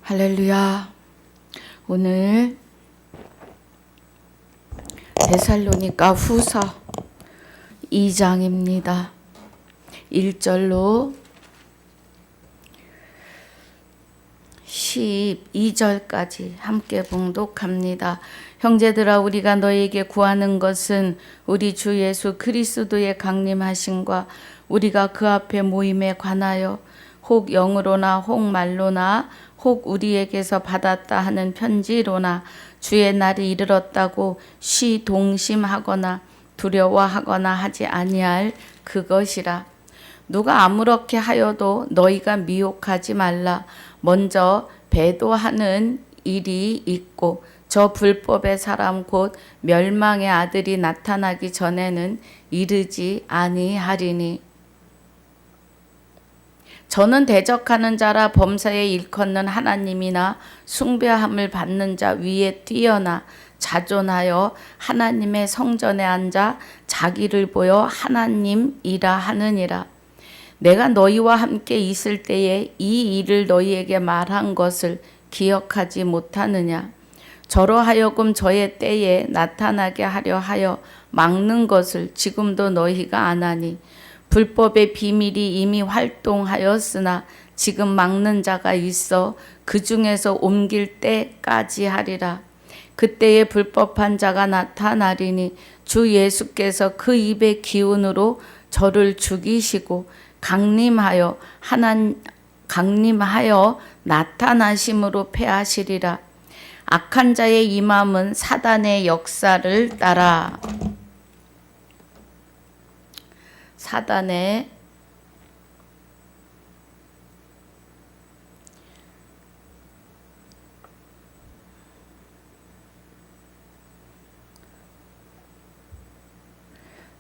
할렐루야. 오늘 데살로니가 후서 2장입니다. 1절로 12절까지 함께 봉독합니다. 형제들아, 우리가 너에게 구하는 것은 우리 주 예수 그리스도의 강림하심과 우리가 그 앞에 모임에 관하여 혹 영으로나 혹 말로나 혹 우리에게서 받았다 하는 편지로나 주의 날이 이르렀다고 시동심하거나 두려워하거나 하지 아니할 그것이라. 누가 아무렇게 하여도 너희가 미혹하지 말라. 먼저 배도하는 일이 있고 저 불법의 사람 곧 멸망의 아들이 나타나기 전에는 이르지 아니하리니. 저는 대적하는 자라 범사에 일컫는 하나님이나 숭배함을 받는 자 위에 뛰어나 자존하여 하나님의 성전에 앉아 자기를 보여 하나님이라 하느니라. 내가 너희와 함께 있을 때에 이 일을 너희에게 말한 것을 기억하지 못하느냐. 저로 하여금 저의 때에 나타나게 하려 하여 막는 것을 지금도 너희가 안 하니 불법의 비밀이 이미 활동하였으나 지금 막는 자가 있어 그 중에서 옮길 때까지 하리라. 그때에 불법한 자가 나타나리니 주 예수께서 그 입의 기운으로 저를 죽이시고 강림하여 나타나심으로 패하시리라. 악한 자의 임함은 사단의 역사를 따라 사단의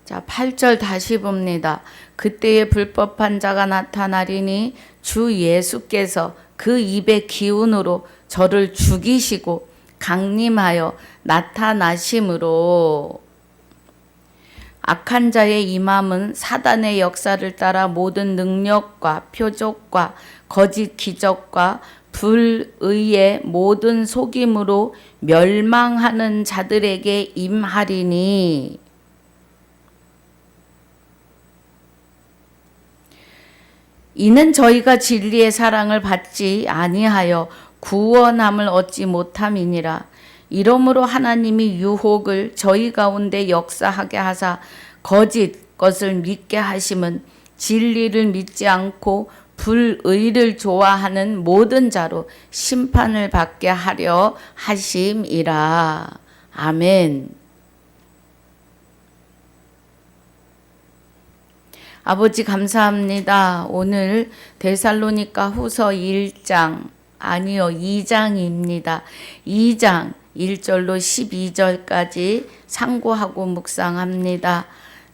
자, 8절 다시 봅니다. 그때에 불법한 자가 나타나리니 주 예수께서 그 입의 기운으로 저를 죽이시고 강림하여 나타나심으로. 악한 자의 임함은 사단의 역사를 따라 모든 능력과 표적과 거짓 기적과 불의의 모든 속임으로 멸망하는 자들에게 임하리니. 이는 저희가 진리의 사랑을 받지 아니하여 구원함을 얻지 못함이니라. 이러므로 하나님이 유혹을 저희 가운데 역사하게 하사 거짓 것을 믿게 하심은 진리를 믿지 않고 불의를 좋아하는 모든 자로 심판을 받게 하려 하심이라. 아멘. 아버지 감사합니다. 오늘 데살로니가 후서 1장, 아니요 2장입니다. 2장 1절로 12절까지 상고하고 묵상합니다.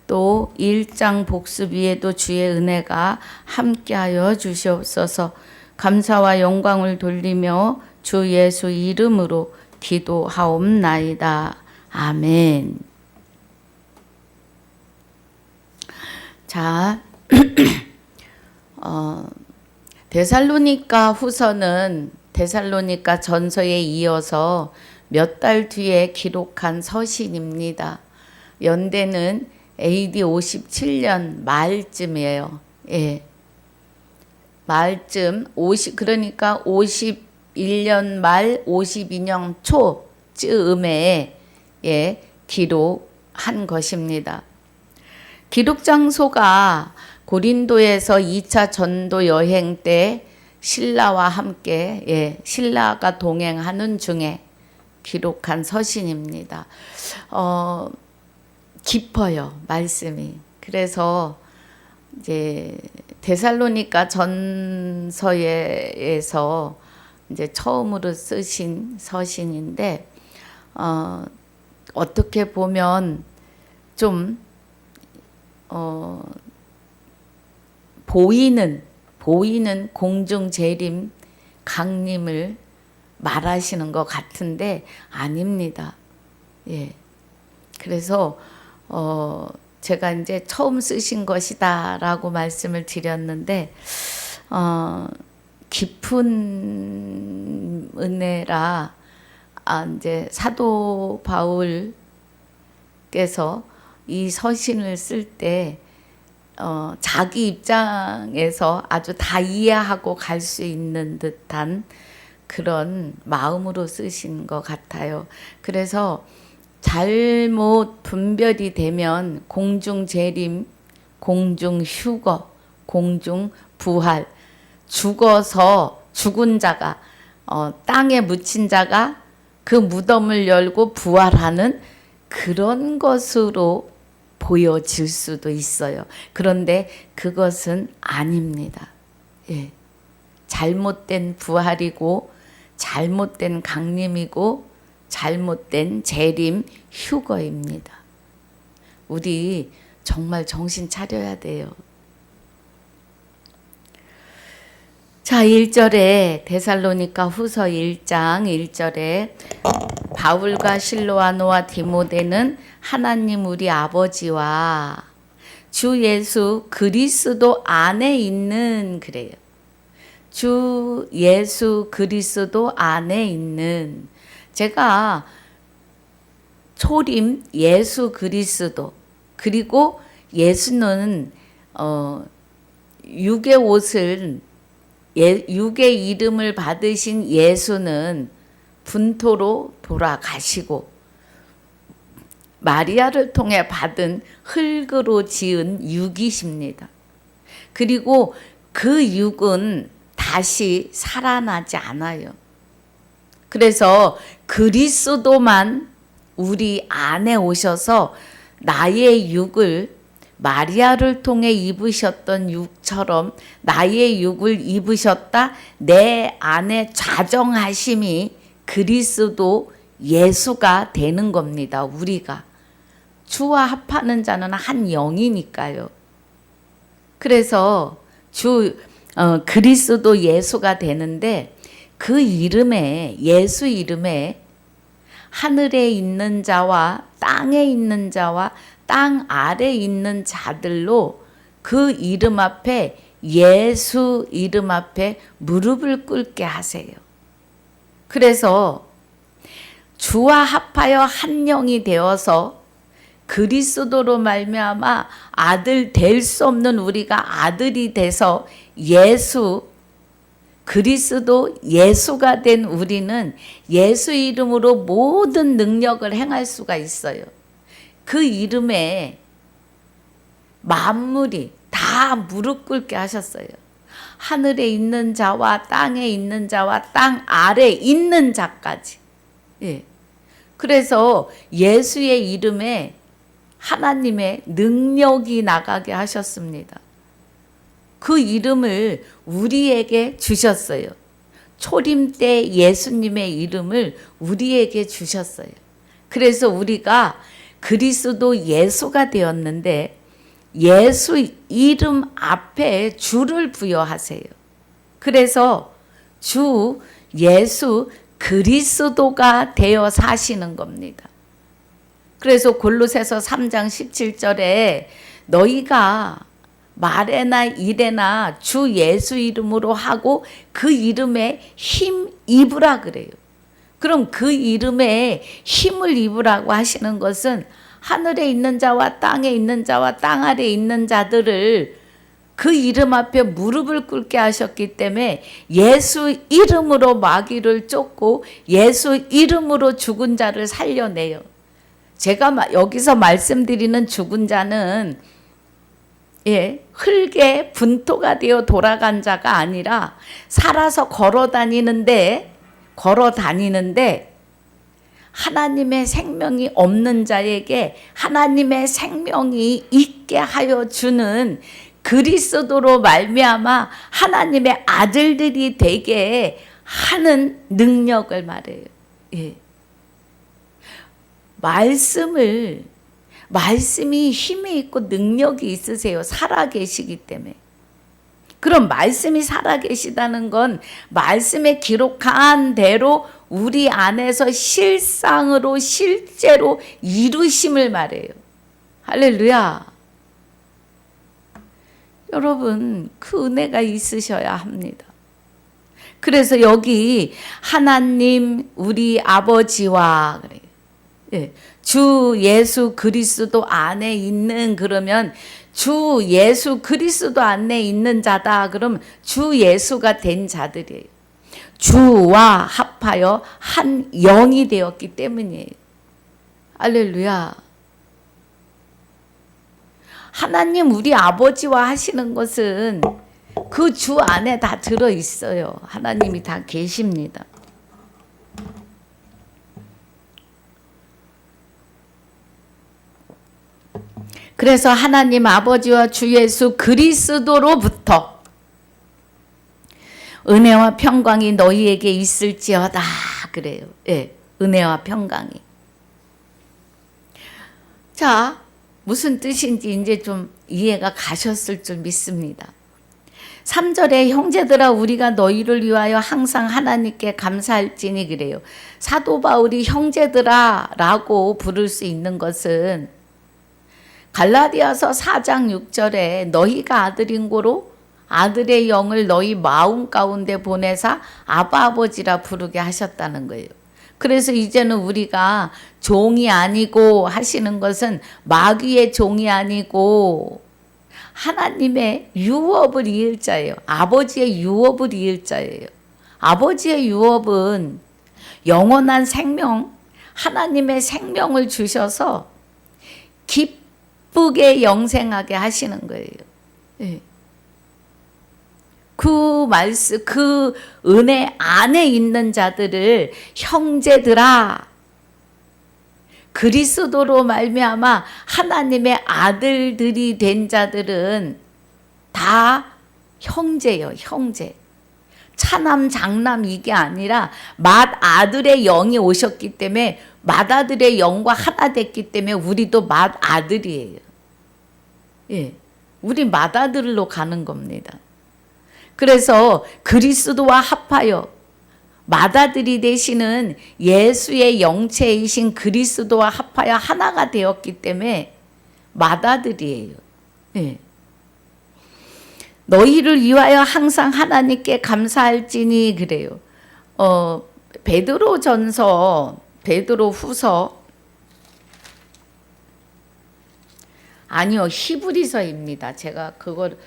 또 1장 복습 위에도 주의 은혜가 함께하여 주시옵소서. 감사와 영광을 돌리며 주 예수 이름으로 기도하옵나이다. 아멘. 자, 데살로니가 후서는 데살로니가 전서에 이어서 몇 달 뒤에 기록한 서신입니다. 연대는 AD 57년 말쯤이에요. 예. 말쯤, 그러니까 51년 말 52년 초쯤에 기록한 것입니다. 기록 장소가 고린도에서 2차 전도 여행 때 신라와 함께 신라가 동행하는 중에 기록한 서신입니다. 깊어요, 말씀이. 그래서 이제 데살로니가 전서에서 이제 처음으로 쓰신 서신인데 어떻게 보면 좀 보이는 공중 재림 강림을 말하시는 것 같은데 아닙니다. 예. 그래서 제가 이제 처음 쓰신 것이다라고 말씀을 드렸는데 깊은 은혜라 이제 사도 바울께서 이 서신을 쓸 때 자기 입장에서 아주 다 이해하고 갈 수 있는 듯한 그런 마음으로 쓰신 것 같아요. 그래서 잘못 분별이 되면 공중 재림, 공중 휴거, 공중 부활, 죽어서 죽은 자가 땅에 묻힌 자가 그 무덤을 열고 부활하는 그런 것으로 보여질 수도 있어요. 그런데 그것은 아닙니다. 예. 잘못된 부활이고 잘못된 강림이고 잘못된 재림 휴거입니다. 우리 정말 정신 차려야 돼요. 자, 1절에 데살로니가 후서 1장 1절에 바울과 실로아노와 디모데는 하나님 우리 아버지와 주 예수 그리스도 안에 있는 그래요. 주 예수 그리스도 안에 있는 제가 초림 예수 그리스도 그리고 예수는 육의 옷을 육의 이름을 받으신 예수는 분토로 돌아가시고 마리아를 통해 받은 흙으로 지은 육이십니다. 그리고 그 육은 다시 살아나지 않아요. 그래서 그리스도만 우리 안에 오셔서 나의 육을 마리아를 통해 입으셨던 육처럼 나의 육을 입으셨다. 내 안에 좌정하심이 그리스도 예수가 되는 겁니다. 우리가 주와 합하는 자는 한 영이니까요. 그래서 그리스도 예수가 되는데 그 이름에 예수 이름에 하늘에 있는 자와 땅에 있는 자와 땅 아래 있는 자들로 그 이름 앞에 예수 이름 앞에 무릎을 꿇게 하세요. 그래서 주와 합하여 한 영이 되어서 그리스도로 말미암아 아들 될 수 없는 우리가 아들이 돼서 예수 그리스도 예수가 된 우리는 예수 이름으로 모든 능력을 행할 수가 있어요. 그 이름에 만물이 다 무릎 꿇게 하셨어요. 하늘에 있는 자와 땅에 있는 자와 땅 아래 있는 자까지. 예. 그래서 예수의 이름에 하나님의 능력이 나가게 하셨습니다. 그 이름을 우리에게 주셨어요. 초림 때 예수님의 이름을 우리에게 주셨어요. 그래서 우리가 그리스도 예수가 되었는데 예수 이름 앞에 주를 부여하세요. 그래서 주 예수 그리스도가 되어 사시는 겁니다. 그래서 골로새서 3장 17절에 너희가 말에나 일에나 주 예수 이름으로 하고 그 이름에 힘 입으라 그래요. 그럼 그 이름에 힘을 입으라고 하시는 것은 하늘에 있는 자와 땅에 있는 자와 땅 아래에 있는 자들을 그 이름 앞에 무릎을 꿇게 하셨기 때문에 예수 이름으로 마귀를 쫓고 예수 이름으로 죽은 자를 살려내요. 제가 여기서 말씀드리는 죽은 자는 흙의 분토가 되어 돌아간 자가 아니라 살아서 걸어 다니는데 하나님의 생명이 없는 자에게 하나님의 생명이 있게 하여 주는 그리스도로 말미암아 하나님의 아들들이 되게 하는 능력을 말해요. 예. 말씀이 힘이 있고 능력이 있으세요. 살아계시기 때문에. 그럼 말씀이 살아계시다는 건 말씀에 기록한 대로 우리 안에서 실상으로 실제로 이루심을 말해요. 할렐루야. 여러분 그 은혜가 있으셔야 합니다. 그래서 여기 하나님 우리 아버지와 그래요. 예. 주 예수 그리스도 안에 있는 그러면 주 예수 그리스도 안에 있는 자다. 그럼 주 예수가 된 자들이에요. 주와 합하여 한 영이 되었기 때문이에요. 할렐루야. 하나님 우리 아버지와 하시는 것은 그 주 안에 다 들어 있어요. 하나님이 다 계십니다. 그래서 하나님 아버지와 주 예수 그리스도로부터 은혜와 평강이 너희에게 있을지어다 그래요. 예, 은혜와 평강이. 자, 무슨 뜻인지 이제 좀 이해가 가셨을 줄 믿습니다. 3절에 형제들아 우리가 너희를 위하여 항상 하나님께 감사할지니 그래요. 사도 바울이 형제들아 라고 부를 수 있는 것은 갈라디아서 4장 6절에 너희가 아들인 고로 아들의 영을 너희 마음 가운데 보내사 아바 아버지라 부르게 하셨다는 거예요. 그래서 이제는 우리가 종이 아니고 하시는 것은 마귀의 종이 아니고 하나님의 유업을 이을 자예요. 아버지의 유업을 이을 자예요. 아버지의 유업은 영원한 생명, 하나님의 생명을 주셔서 기쁘게 영생하게 하시는 거예요. 네. 그 말씀, 그 은혜 안에 있는 자들을 형제들아, 그리스도로 말미암아 하나님의 아들들이 된 자들은 다 형제요, 형제. 차남, 장남 이게 아니라 맏아들의 영이 오셨기 때문에 맏아들의 영과 하나 됐기 때문에 우리도 맏아들이에요. 예, 우리 맏아들로 가는 겁니다. 그래서 그리스도와 합하여 맏아들이 되시는 예수의 영체이신 그리스도와 합하여 하나가 되었기 때문에 맏아들이에요. 네. 너희를 위하여 항상 하나님께 감사할지니 그래요. 베드로전서, 베드로후서 아니요, 히브리서입니다. 제가 그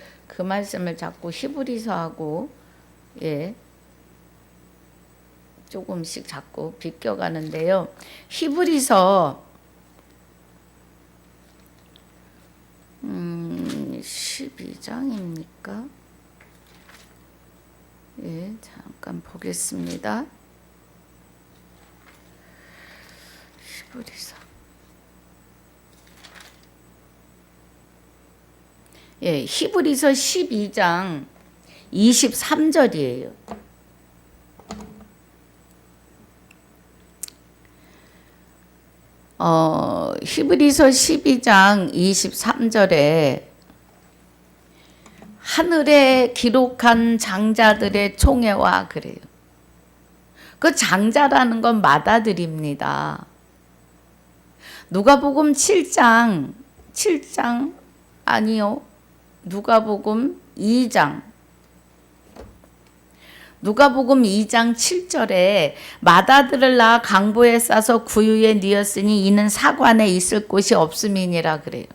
말씀을 자꾸 히브리서하고 예. 조금씩 자꾸 비껴가는데요. 히브리서 12장입니까? 예, 잠깐 보겠습니다. 히브리서. 예, 히브리서 12장 23절이에요. 히브리서 12장 23절에 하늘에 기록한 장자들의 총회와 그래요. 그 장자라는 건 맏아들입니다. 누가복음 7장 아니요. 누가복음 2장 7절에 맏아들을 낳아 강보에 싸서 구유에 뉘었으니 이는 사관에 있을 곳이 없음이니라 그래요.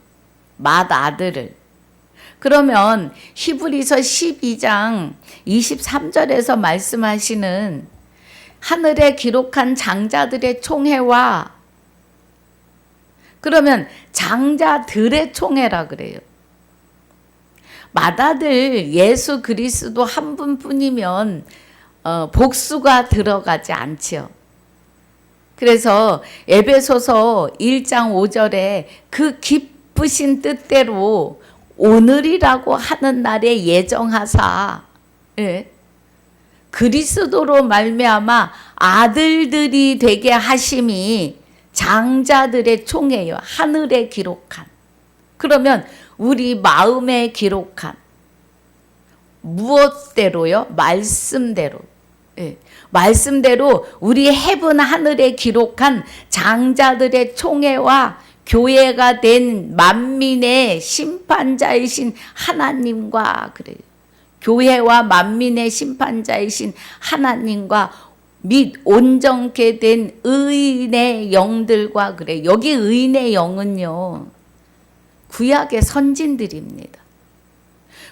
맏아들을. 그러면 히브리서 12장 23절에서 말씀하시는 하늘에 기록한 장자들의 총회와 그러면 장자들의 총회라 그래요. 맏아들 예수 그리스도 한 분뿐이면 복수가 들어가지 않지요. 그래서 에베소서 1장 5절에 그 기쁘신 뜻대로 오늘이라고 하는 날에 예정하사 예, 그리스도로 말미암아 아들들이 되게 하심이 장자들의 총회요. 하늘에 기록한. 그러면 우리 마음에 기록한 무엇대로요? 말씀대로. 예. 말씀대로 우리 헤븐 하늘에 기록한 장자들의 총회와 교회가 된 만민의 심판자이신 하나님과 그래요. 교회와 만민의 심판자이신 하나님과 및 온전케 된 의인의 영들과 그래. 여기 의인의 영은요, 구약의 선진들입니다.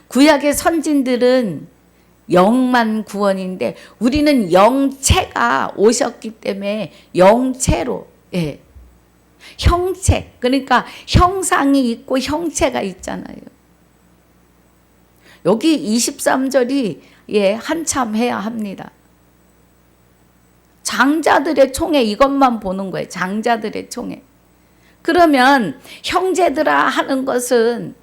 구약의 선진들은 영만 구원인데 우리는 영체가 오셨기 때문에 영체로, 예, 형체, 그러니까 형상이 있고 형체가 있잖아요. 여기 23절이 예, 한참 해야 합니다. 장자들의 총회, 이것만 보는 거예요. 장자들의 총회. 그러면 형제들아 하는 것은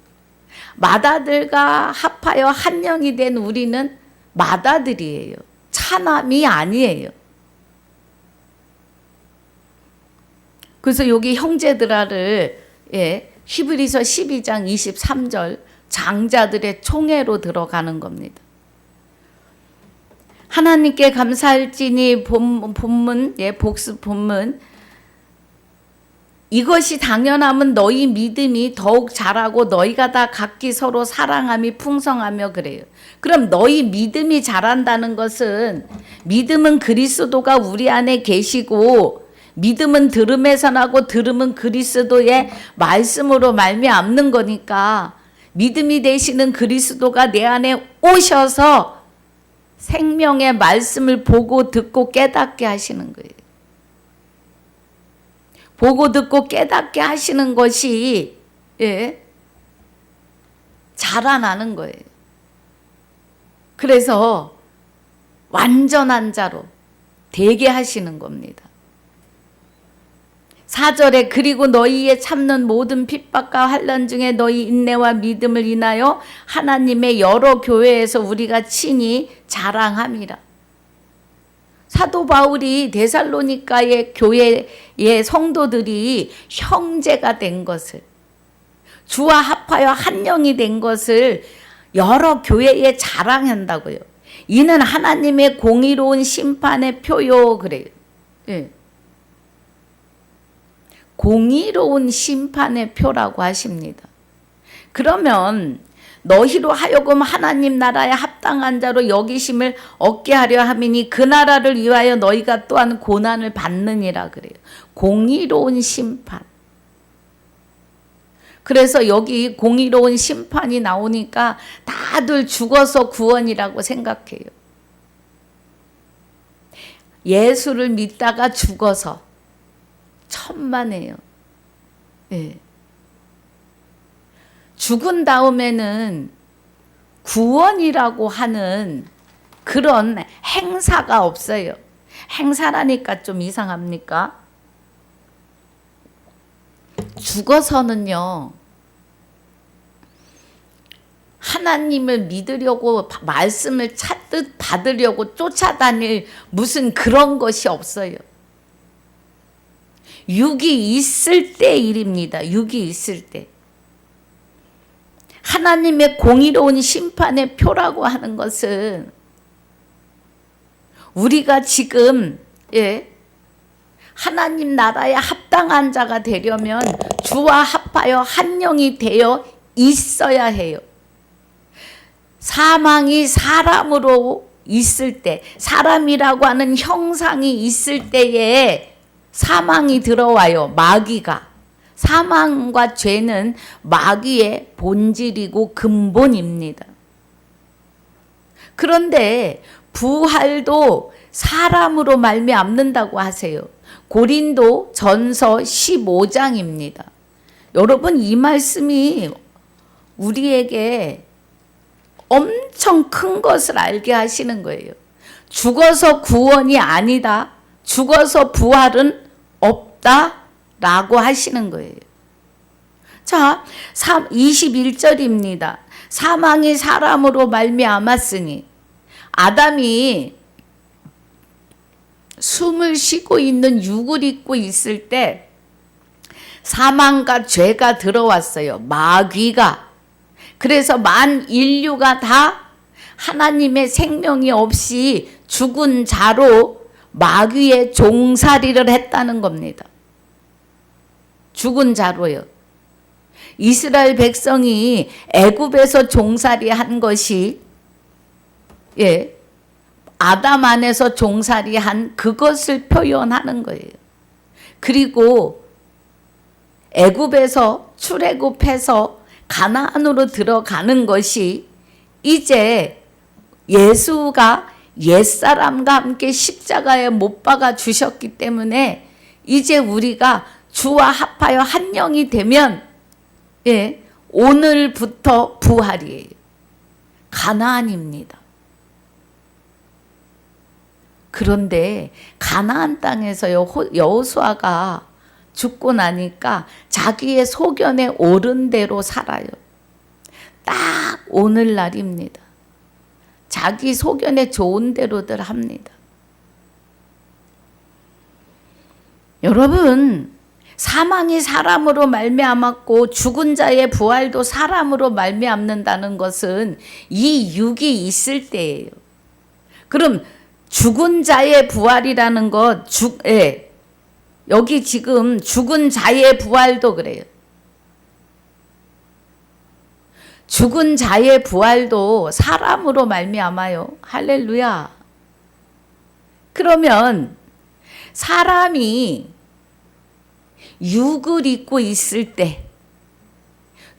맏아들과 합하여 한 영이 된 우리는 맏아들이에요. 차남이 아니에요. 그래서 여기 형제들아를 예, 히브리서 12장 23절 장자들의 총회로 들어가는 겁니다. 하나님께 감사할지니 본문, 예, 복습 본문. 이것이 당연함은 너희 믿음이 더욱 자라고 너희가 다 각기 서로 사랑함이 풍성하며 그래요. 그럼 너희 믿음이 자란다는 것은 믿음은 그리스도가 우리 안에 계시고 믿음은 들음에서 나고 들음은 그리스도의 말씀으로 말미암는 거니까 믿음이 되시는 그리스도가 내 안에 오셔서 생명의 말씀을 보고 듣고 깨닫게 하시는 거예요. 보고 듣고 깨닫게 하시는 것이 예, 자라나는 거예요. 그래서 완전한 자로 되게 하시는 겁니다. 4절에 그리고 너희의 참는 모든 핍박과 환난 중에 너희 인내와 믿음을 인하여 하나님의 여러 교회에서 우리가 친히 자랑함이라. 사도 바울이 데살로니가의 교회의 성도들이 형제가 된 것을, 주와 합하여 한 영이 된 것을 여러 교회에 자랑한다고요. 이는 하나님의 공의로운 심판의 표요 그래요. 예. 공의로운 심판의 표라고 하십니다. 그러면 너희로 하여금 하나님 나라에 합당한 자로 여기심을 얻게 하려 함이니 그 나라를 위하여 너희가 또한 고난을 받느니라 그래요. 공의로운 심판. 그래서 여기 공의로운 심판이 나오니까 다들 죽어서 구원이라고 생각해요. 예수를 믿다가 죽어서 천만에요. 예. 죽은 다음에는 구원이라고 하는 그런 행사가 없어요. 행사라니까 좀 이상합니까? 죽어서는요, 하나님을 믿으려고 말씀을 찾듯 받으려고 쫓아다닐 무슨 그런 것이 없어요. 육이 있을 때 일입니다. 육이 있을 때. 하나님의 공의로운 심판의 표라고 하는 것은 우리가 지금 예, 하나님 나라에 합당한 자가 되려면 주와 합하여 한 영이 되어 있어야 해요. 사망이 사람으로 있을 때, 사람이라고 하는 형상이 있을 때에 사망이 들어와요. 마귀가. 사망과 죄는 마귀의 본질이고 근본입니다. 그런데 부활도 사람으로 말미암는다고 하세요. 고린도 전서 15장입니다. 여러분, 이 말씀이 우리에게 엄청 큰 것을 알게 하시는 거예요. 죽어서 구원이 아니다. 죽어서 부활은 없다라고 하시는 거예요. 자, 21절입니다. 사망이 사람으로 말미암았으니 아담이 숨을 쉬고 있는 육을 입고 있을 때 사망과 죄가 들어왔어요. 마귀가. 그래서 만 인류가 다 하나님의 생명이 없이 죽은 자로 마귀의 종살이를 했다는 겁니다. 죽은 자로요. 이스라엘 백성이 애굽에서 종살이 한 것이 예, 아담 안에서 종살이한 그것을 표현하는 거예요. 그리고 애굽에서 출애굽해서 가나안으로 들어가는 것이 이제 예수가 옛사람과 함께 십자가에 못 박아 주셨기 때문에 이제 우리가 주와 합하여 한 영이 되면 예, 오늘부터 부활이에요. 가나안입니다. 그런데 가나안 땅에서요, 여호수아가 죽고 나니까 자기의 소견에 옳은 대로 살아요. 딱 오늘날입니다. 자기 소견에 좋은 대로들 합니다. 여러분, 사망이 사람으로 말미암았고 죽은 자의 부활도 사람으로 말미암는다는 것은 이 육이 있을 때예요. 그럼 죽은 자의 부활이라는 것, 여기 지금 죽은 자의 부활도 그래요. 죽은 자의 부활도 사람으로 말미암아요. 할렐루야. 그러면 사람이 육을 입고 있을 때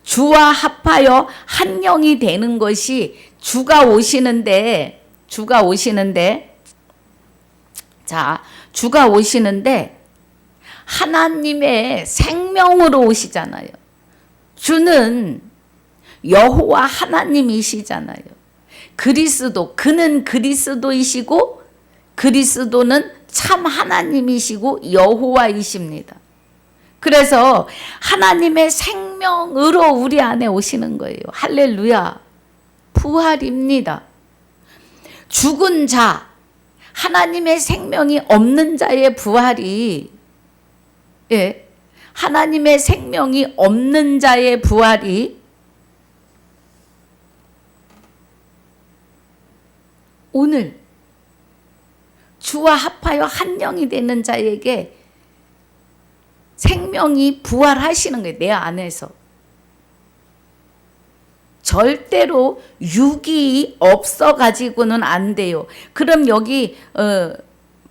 주와 합하여 한 영이 되는 것이 주가 오시는데 하나님의 생명으로 오시잖아요. 주는 여호와 하나님이시잖아요. 그는 그리스도이시고 그리스도는 참 하나님이시고 여호와이십니다. 그래서 하나님의 생명으로 우리 안에 오시는 거예요. 할렐루야. 부활입니다. 죽은 자, 하나님의 생명이 없는 자의 부활이, 하나님의 생명이 없는 자의 부활이 오늘 주와 합하여 한 영이 되는 자에게 생명이 부활하시는 거예요. 내 안에서. 절대로 육이 없어가지고는 안 돼요. 그럼 여기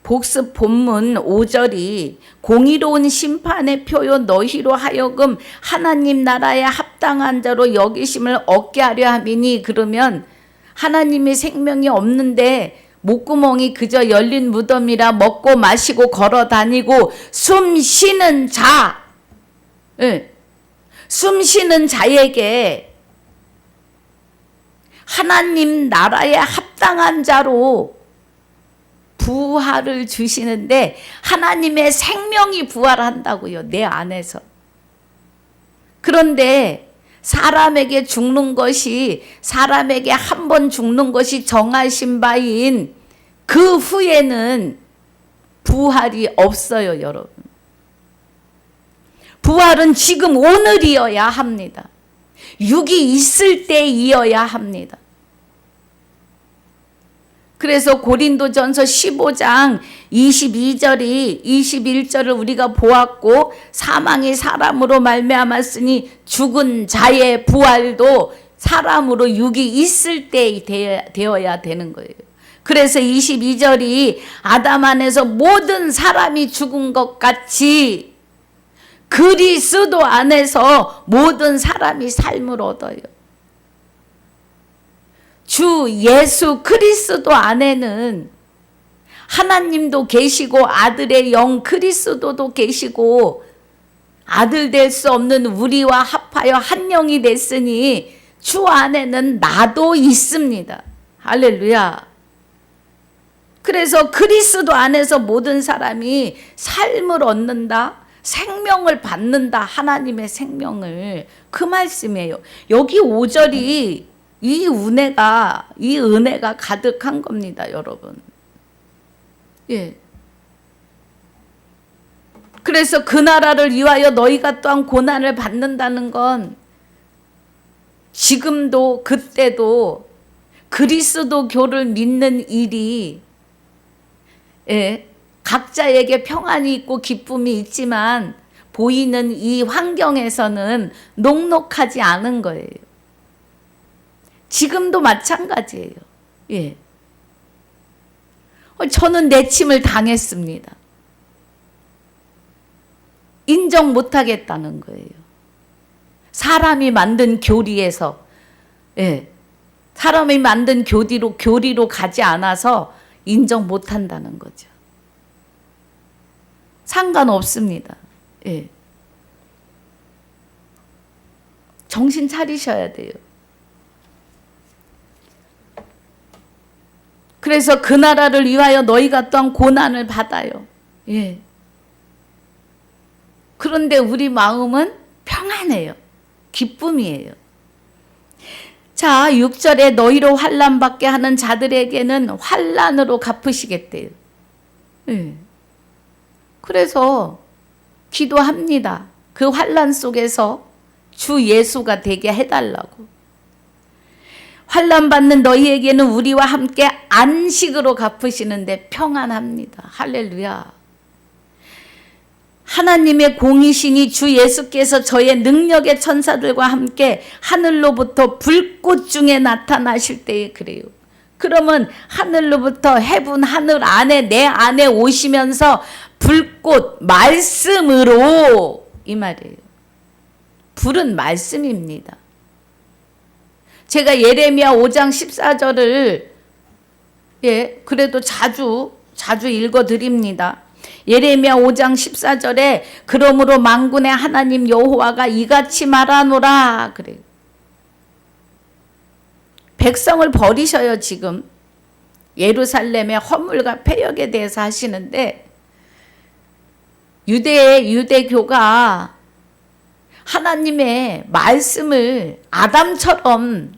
복습 본문 5절이 공의로운 심판의 표요 너희로 하여금 하나님 나라에 합당한 자로 여기심을 얻게 하려 함이니, 그러면 하나님의 생명이 없는데 목구멍이 그저 열린 무덤이라 먹고 마시고 걸어 다니고 숨 쉬는 자, 숨 쉬는 자에게 하나님 나라에 합당한 자로 부활을 주시는데 하나님의 생명이 부활한다고요. 내 안에서. 그런데 사람에게 죽는 것이, 사람에게 한 번 죽는 것이 정하신 바인 그 후에는 부활이 없어요, 여러분. 부활은 지금 오늘이어야 합니다. 육이 있을 때이어야 합니다. 그래서 고린도전서 15장 22절이 21절을 우리가 보았고, 사망이 사람으로 말미암았으니 죽은 자의 부활도 사람으로 육이 있을 때 되어야 되는 거예요. 그래서 22절이 아담 안에서 모든 사람이 죽은 것 같이 그리스도 안에서 모든 사람이 삶을 얻어요. 주 예수 그리스도 안에는 하나님도 계시고 아들의 영 그리스도도 계시고 아들 될 수 없는 우리와 합하여 한 영이 됐으니 주 안에는 나도 있습니다. 할렐루야. 그래서 그리스도 안에서 모든 사람이 삶을 얻는다, 생명을 받는다, 하나님의 생명을, 그 말씀이에요. 여기 5절이 이 은혜가 가득한 겁니다, 여러분. 그래서 그 나라를 위하여 너희가 또한 고난을 받는다는 건 지금도 그때도 그리스도교를 믿는 일이 각자에게 평안이 있고 기쁨이 있지만 보이는 이 환경에서는 녹록하지 않은 거예요. 지금도 마찬가지예요. 저는 내침을 당했습니다. 인정 못하겠다는 거예요. 사람이 만든 교리에서, 사람이 만든 교리로 가지 않아서 인정 못한다는 거죠. 상관없습니다. 정신 차리셔야 돼요. 그래서 그 나라를 위하여 너희가 또한 고난을 받아요. 그런데 우리 마음은 평안해요. 기쁨이에요. 자, 6절에 너희로 환난받게 하는 자들에게는 환난으로 갚으시겠대요. 그래서 기도합니다. 그 환난 속에서 주 예수가 되게 해달라고. 환난 받는 너희에게는 우리와 함께 안식으로 갚으시는데 평안합니다. 할렐루야. 하나님의 공이신이 주 예수께서 저의 능력의 천사들과 함께 하늘로부터 불꽃 중에 나타나실 때에 그래요. 그러면 하늘로부터 해분 하늘 안에 내 안에 오시면서 불꽃 말씀으로 이 말이에요. 불은 말씀입니다. 제가 예레미야 5장 14절을 그래도 자주 읽어드립니다. 예레미야 5장 14절에 그러므로 만군의 하나님 여호와가 이같이 말하노라 그래요. 백성을 버리셔요. 지금 예루살렘의 허물과 폐역에 대해서 하시는데 유대교가 하나님의 말씀을 아담처럼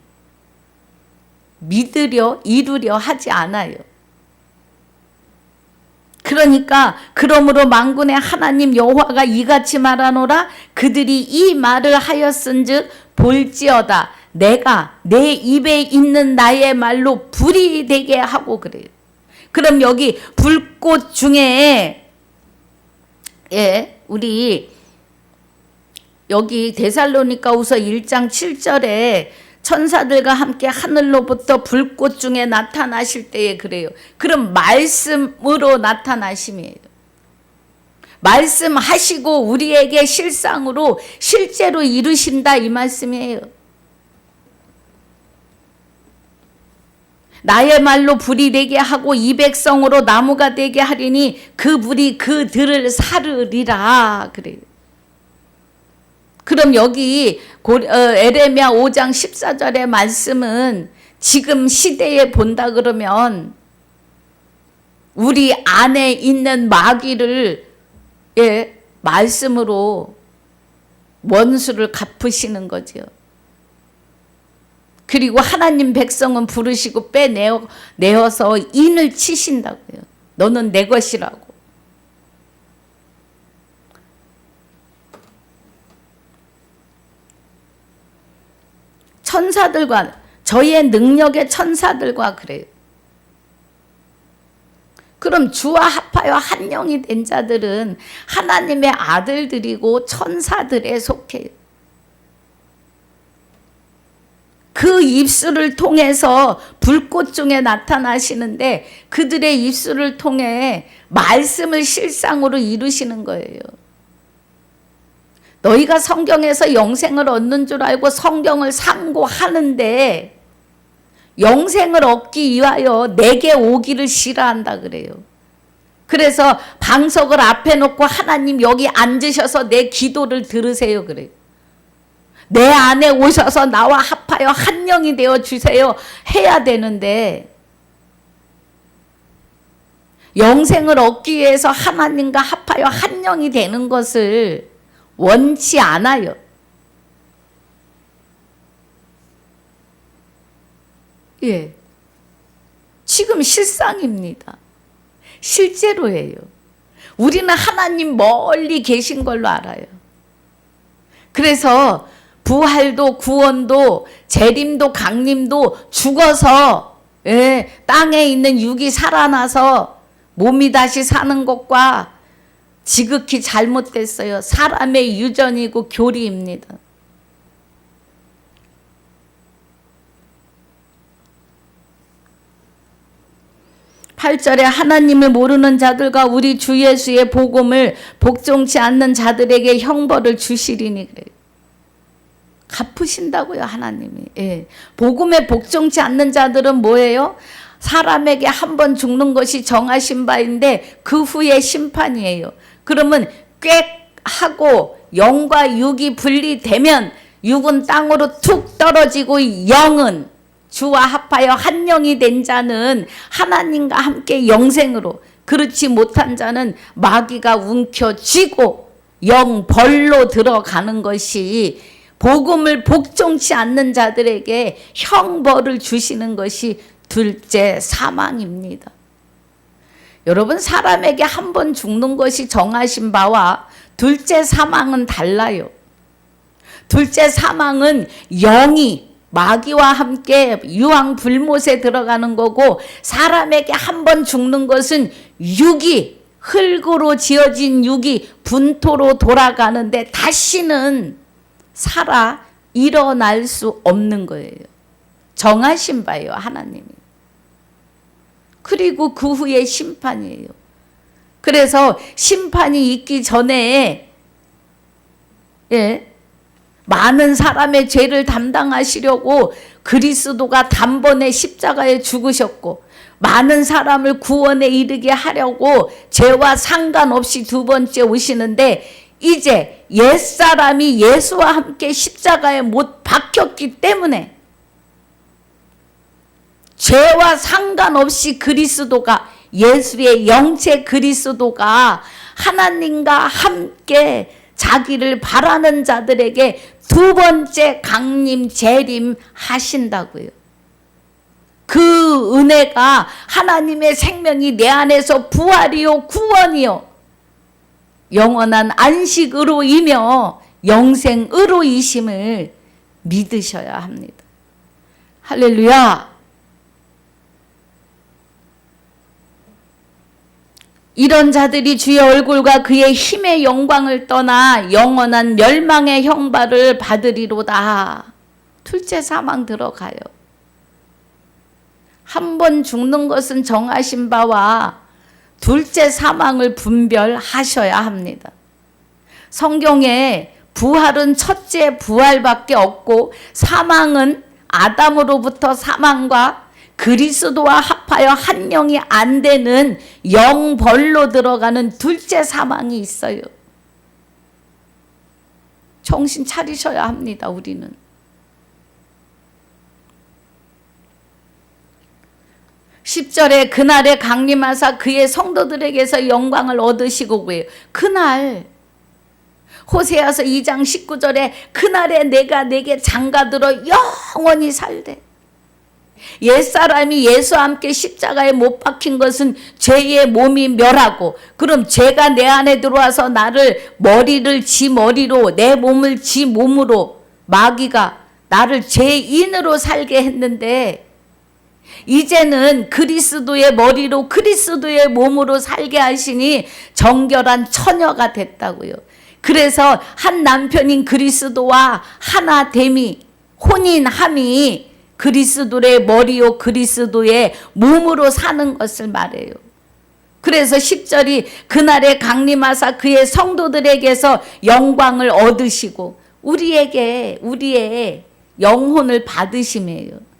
믿으려 이루려 하지 않아요. 그러니까 그러므로 만군의 하나님 여호와가 이같이 말하노라 그들이 이 말을 하였은즉 볼지어다 내가 내 입에 있는 나의 말로 불이 되게 하고 그래요. 그럼 여기 불꽃 중에 우리 여기 데살로니가후서 1장 7절에 천사들과 함께 하늘로부터 불꽃 중에 나타나실 때에 그래요. 그럼 말씀으로 나타나심이에요. 말씀하시고 우리에게 실상으로 실제로 이루신다 이 말씀이에요. 나의 말로 불이 되게 하고 이 백성으로 나무가 되게 하리니 그 불이 그들을 사르리라 그래요. 그럼 여기 에레미야 5장 14절의 말씀은 지금 시대에 본다 그러면 우리 안에 있는 마귀를 말씀으로 원수를 갚으시는 거죠. 그리고 하나님 백성은 부르시고 빼내어서 인을 치신다고요. 너는 내 것이라고. 천사들과 저의 능력의 천사들과 그래요. 그럼 주와 합하여 한 영이 된 자들은 하나님의 아들들이고 천사들에 속해요. 그 입술을 통해서 불꽃 중에 나타나시는데 그들의 입술을 통해 말씀을 실상으로 이루시는 거예요. 너희가 성경에서 영생을 얻는 줄 알고 성경을 상고하는데 영생을 얻기 위하여 내게 오기를 싫어한다 그래요. 그래서 방석을 앞에 놓고 하나님 여기 앉으셔서 내 기도를 들으세요 그래요. 내 안에 오셔서 나와 합하여 한 영이 되어 주세요 해야 되는데 영생을 얻기 위해서 하나님과 합하여 한 영이 되는 것을 원치 않아요. 지금 실상입니다. 실제로예요. 우리는 하나님 멀리 계신 걸로 알아요. 그래서 부활도 구원도 재림도 강림도 죽어서 땅에 있는 육이 살아나서 몸이 다시 사는 것과 지극히 잘못됐어요. 사람의 유전이고 교리입니다. 8절에 하나님을 모르는 자들과 우리 주 예수의 복음을 복종치 않는 자들에게 형벌을 주시리니 그래요. 갚으신다고요, 하나님이. 예. 복음에 복종치 않는 자들은 뭐예요? 사람에게 한 번 죽는 것이 정하신 바인데 그 후에 심판이에요. 그러면 꽥 하고 영과 육이 분리되면 육은 땅으로 툭 떨어지고 영은 주와 합하여 한 영이 된 자는 하나님과 함께 영생으로, 그렇지 못한 자는 마귀가 움켜쥐고 영벌로 들어가는 것이, 복음을 복종치 않는 자들에게 형벌을 주시는 것이 둘째 사망입니다. 여러분, 사람에게 한 번 죽는 것이 정하신 바와 둘째 사망은 달라요. 둘째 사망은 영이 마귀와 함께 유황불못에 들어가는 거고, 사람에게 한 번 죽는 것은 육이, 흙으로 지어진 육이 분토로 돌아가는데 다시는 살아 일어날 수 없는 거예요. 정하신 바예요, 하나님이. 그리고 그 후에 심판이에요. 그래서 심판이 있기 전에 많은 사람의 죄를 담당하시려고 그리스도가 단번에 십자가에 죽으셨고, 많은 사람을 구원에 이르게 하려고 죄와 상관없이 두 번째 오시는데, 이제 옛사람이 예수와 함께 십자가에 못 박혔기 때문에 죄와 상관없이 그리스도가, 예수의 영체 그리스도가 하나님과 함께 자기를 바라는 자들에게 두 번째 강림 재림 하신다고요. 그 은혜가 하나님의 생명이 내 안에서 부활이요 구원이요 영원한 안식으로이며 영생으로이심을 믿으셔야 합니다. 할렐루야. 이런 자들이 주의 얼굴과 그의 힘의 영광을 떠나 영원한 멸망의 형벌을 받으리로다. 둘째 사망 들어가요. 한 번 죽는 것은 정하신 바와 둘째 사망을 분별하셔야 합니다. 성경에 부활은 첫째 부활밖에 없고, 사망은 아담으로부터 사망과 그리스도와 합하여 한 영이 안 되는 영벌로 들어가는 둘째 사망이 있어요. 정신 차리셔야 합니다, 우리는. (10절에) 그날에 강림하사 그의 성도들에게서 영광을 얻으시고, 왜요? 그날, 호세아서 2장 19절에 그날에 내가 내게 장가들어 영원히 살되. 옛사람이 예수와 함께 십자가에 못 박힌 것은 죄의 몸이 멸하고, 그럼 죄가 내 안에 들어와서 나를, 머리를 지 머리로, 내 몸을 지 몸으로, 마귀가 나를 죄인으로 살게 했는데, 이제는 그리스도의 머리로 그리스도의 몸으로 살게 하시니 정결한 처녀가 됐다고요. 그래서 한 남편인 그리스도와 하나됨이, 혼인함이 그리스도의 머리요 그리스도의 몸으로 사는 것을 말해요. 그래서 10절이 그날에 강림하사 그의 성도들에게서 영광을 얻으시고, 우리에게 우리의 영혼을 받으심이에요.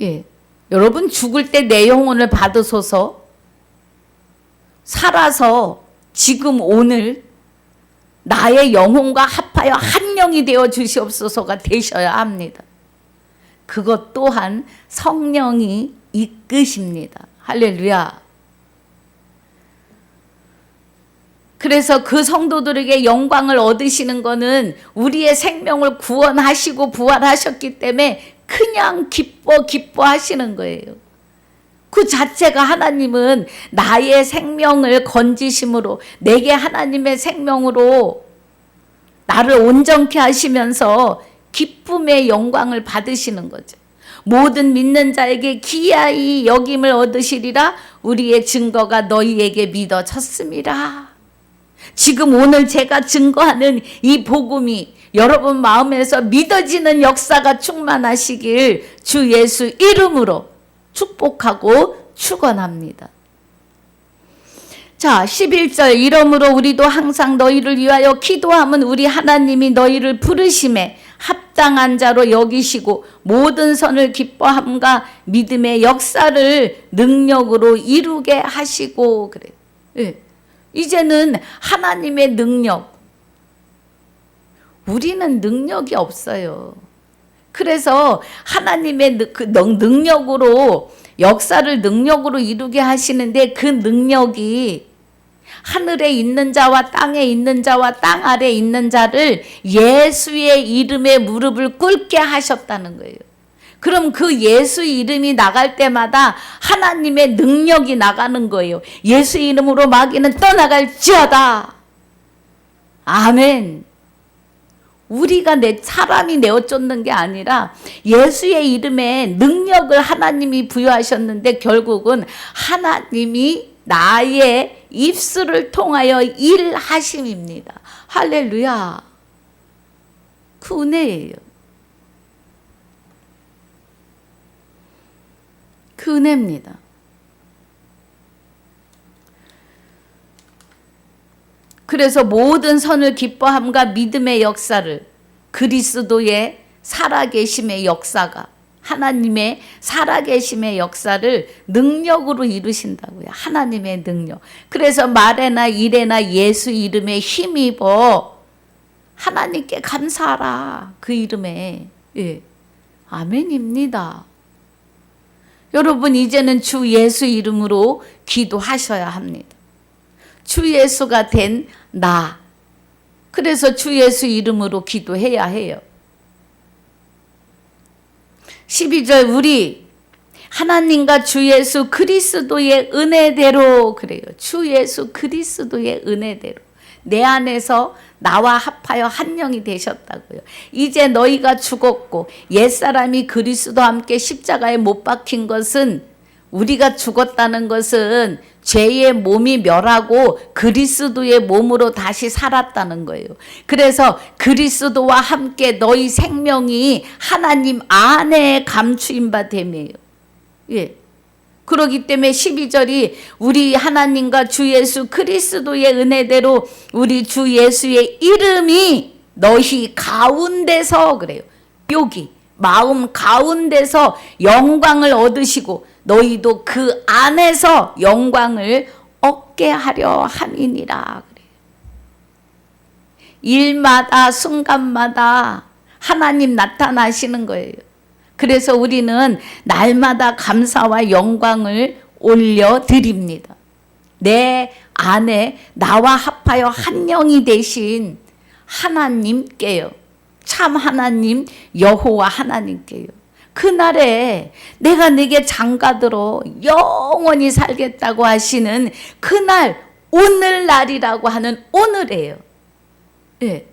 예, 여러분 죽을 때 내 영혼을 받으소서. 살아서 지금 오늘 나의 영혼과 합하여 한 영이 되어 주시옵소서가 되셔야 합니다. 그것 또한 성령이 이끄십니다. 할렐루야. 그래서 그 성도들에게 영광을 얻으시는 것은 우리의 생명을 구원하시고 부활하셨기 때문에 그냥 기뻐하시는 거예요. 그 자체가 하나님은 나의 생명을 건지심으로, 내게 하나님의 생명으로 나를 온전케 하시면서 기쁨의 영광을 받으시는 거죠. 모든 믿는 자에게 기이하이 여김을 얻으시리라. 우리의 증거가 너희에게 믿어졌습니다. 지금 오늘 제가 증거하는 이 복음이 여러분 마음에서 믿어지는 역사가 충만하시길 주 예수 이름으로 축복하고 축원합니다. 자, 11절 이러므로 우리도 항상 너희를 위하여 기도함은 우리 하나님이 너희를 부르심에 합당한 자로 여기시고 모든 선을 기뻐함과 믿음의 역사를 능력으로 이루게 하시고 그래. 예. 이제는 하나님의 능력. 우리는 능력이 없어요. 그래서 하나님의 그 능력으로 역사를 능력으로 이루게 하시는데 그 능력이 하늘에 있는 자와 땅에 있는 자와 땅 아래에 있는 자를 예수의 이름에 무릎을 꿇게 하셨다는 거예요. 그럼 그 예수 이름이 나갈 때마다 하나님의 능력이 나가는 거예요. 예수 이름으로 마귀는 떠나갈지어다. 아멘. 우리가 사람이 내어 쫓는 게 아니라 예수의 이름에 능력을 하나님이 부여하셨는데 결국은 하나님이 나의 입술을 통하여 일하심입니다. 할렐루야. 그 은혜예요. 그 은혜입니다. 그래서 모든 선을 기뻐함과 믿음의 역사를 그리스도의 살아계심의 역사가 하나님의 살아계심의 역사를 능력으로 이루신다고요. 하나님의 능력. 그래서 말에나 일에나 예수 이름에 힘입어 하나님께 감사하라. 그 이름에. 예. 아멘입니다. 여러분 이제는 주 예수 이름으로 기도하셔야 합니다. 주 예수가 된 나. 그래서 주 예수 이름으로 기도해야 해요. 12절 우리 하나님과 주 예수 그리스도의 은혜대로 그래요. 주 예수 그리스도의 은혜대로 내 안에서 나와 합하여 한 영이 되셨다고요. 이제 너희가 죽었고 옛사람이 그리스도와 함께 십자가에 못 박힌 것은 우리가 죽었다는 것은 죄의 몸이 멸하고 그리스도의 몸으로 다시 살았다는 거예요. 그래서 그리스도와 함께 너희 생명이 하나님 안에 감추인 바 됨이에요. 예. 그렇기 때문에 12절이 우리 하나님과 주 예수 그리스도의 은혜대로 우리 주 예수의 이름이 너희 가운데서 그래요. 여기 마음 가운데서 영광을 얻으시고 너희도 그 안에서 영광을 얻게 하려 함이니라. 그래요. 일마다 순간마다 하나님 나타나시는 거예요. 그래서 우리는 날마다 감사와 영광을 올려드립니다. 내 안에 나와 합하여 한 영이 되신 하나님께요. 참 하나님 여호와 하나님께요. 그날에 내가 네게 장가들어 영원히 살겠다고 하시는 그날 오늘날이라고 하는 오늘이에요. 예,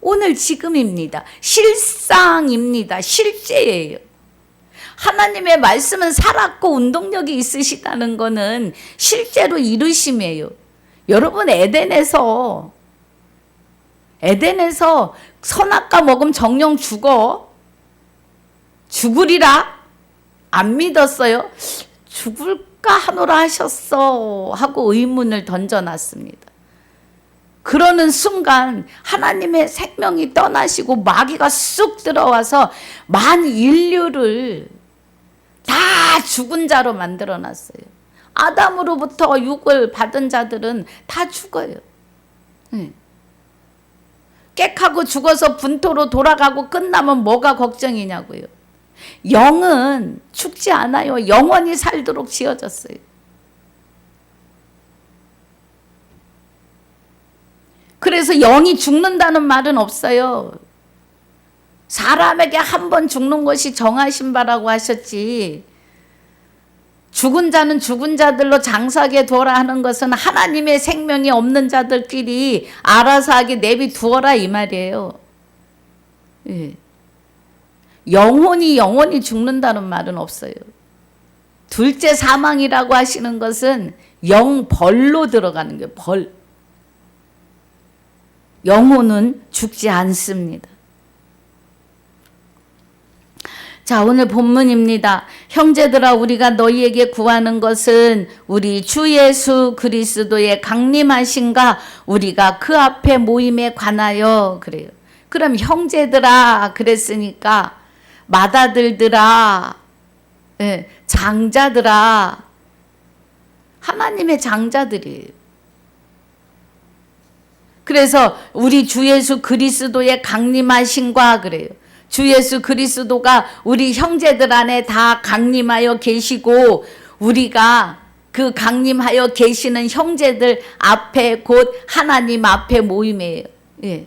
오늘 지금입니다. 실상입니다. 실제예요. 하나님의 말씀은 살았고 운동력이 있으시다는 것은 실제로 이루심이에요. 여러분 에덴에서 선악과 먹으면 정령 죽어. 죽으리라 안 믿었어요. 죽을까 하노라 하셨어 하고 의문을 던져놨습니다. 그러는 순간 하나님의 생명이 떠나시고 마귀가 쑥 들어와서 만 인류를 다 죽은 자로 만들어놨어요. 아담으로부터 육을 받은 자들은 다 죽어요. 깨하고 죽어서 분토로 돌아가고 끝나면 뭐가 걱정이냐고요. 영은 죽지 않아요. 영원히 살도록 지어졌어요. 그래서 영이 죽는다는 말은 없어요. 사람에게 한 번 죽는 것이 정하신 바라고 하셨지. 죽은 자는 죽은 자들로 장사하게 두어라 하는 것은 하나님의 생명이 없는 자들끼리 알아서 하게 내비두어라 이 말이에요. 예. 영원히 죽는다는 말은 없어요. 둘째 사망이라고 하시는 것은 영벌로 들어가는 거예요. 벌. 영혼은 죽지 않습니다. 자, 오늘 본문입니다. 형제들아, 우리가 너희에게 구하는 것은 우리 주 예수 그리스도의 강림하심과 우리가 그 앞에 모임에 관하여 그래요. 그럼 형제들아 그랬으니까 맏아들들아, 예, 장자들아, 하나님의 장자들이에요. 그래서 우리 주 예수 그리스도의 강림하심과 그래요. 주 예수 그리스도가 우리 형제들 안에 다 강림하여 계시고 우리가 그 강림하여 계시는 형제들 앞에 곧 하나님 앞에 모임이에요. 예.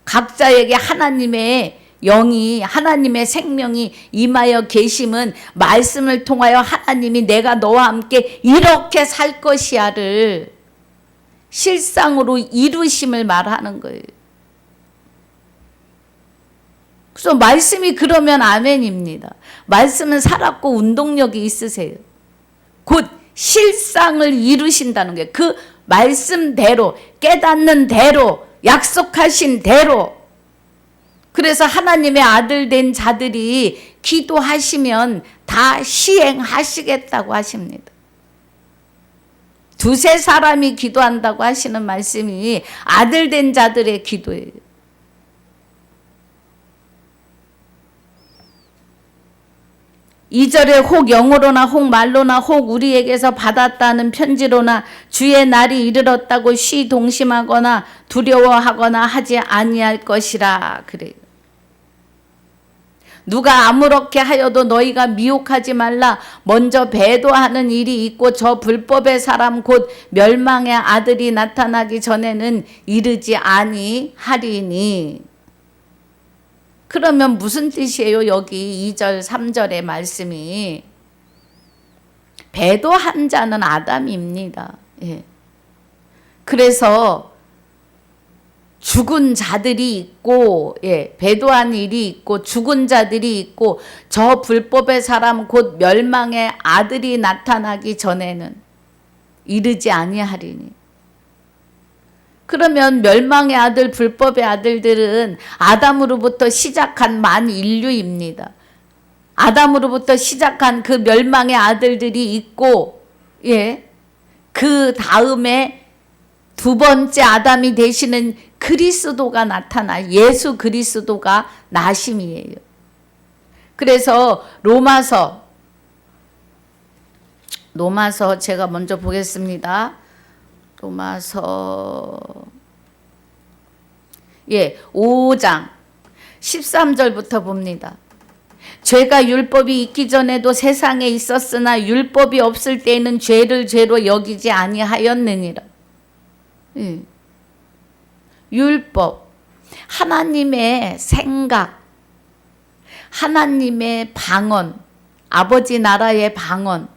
각자에게 하나님의 영이 하나님의 생명이 임하여 계심은 말씀을 통하여 하나님이 내가 너와 함께 이렇게 살 것이야를 실상으로 이루심을 말하는 거예요. 그래서 말씀이 그러면 아멘입니다. 말씀은 살았고 운동력이 있으세요. 곧 실상을 이루신다는 거예요. 그 말씀대로 깨닫는 대로 약속하신 대로. 그래서 하나님의 아들 된 자들이 기도하시면 다 시행하시겠다고 하십니다. 두세 사람이 기도한다고 하시는 말씀이 아들 된 자들의 기도예요. 이절에 혹 영어로나 혹 말로나 혹 우리에게서 받았다는 편지로나 주의 날이 이르렀다고 시동심하거나 두려워하거나 하지 아니할 것이라 그래요. 누가 아무렇게 하여도 너희가 미혹하지 말라. 먼저 배도하는 일이 있고 저 불법의 사람 곧 멸망의 아들이 나타나기 전에는 이르지 아니하리니. 그러면 무슨 뜻이에요? 여기 2절 3절의 말씀이 배도한 자는 아담입니다. 예. 그래서 죽은 자들이 있고, 예, 배도한 일이 있고 죽은 자들이 있고 저 불법의 사람 곧 멸망의 아들이 나타나기 전에는 이르지 아니하리니. 그러면 멸망의 아들, 불법의 아들들은 아담으로부터 시작한 만인류입니다. 아담으로부터 시작한 그 멸망의 아들들이 있고, 예, 그 다음에 두 번째 아담이 되시는 그리스도가 나타나 예수 그리스도가 나심이에요. 그래서 로마서 제가 먼저 보겠습니다. 로마서 5장 13절부터 봅니다. 죄가 율법이 있기 전에도 세상에 있었으나 율법이 없을 때에는 죄를 죄로 여기지 아니하였느니라. 예. 율법, 하나님의 생각, 하나님의 방언, 아버지 나라의 방언,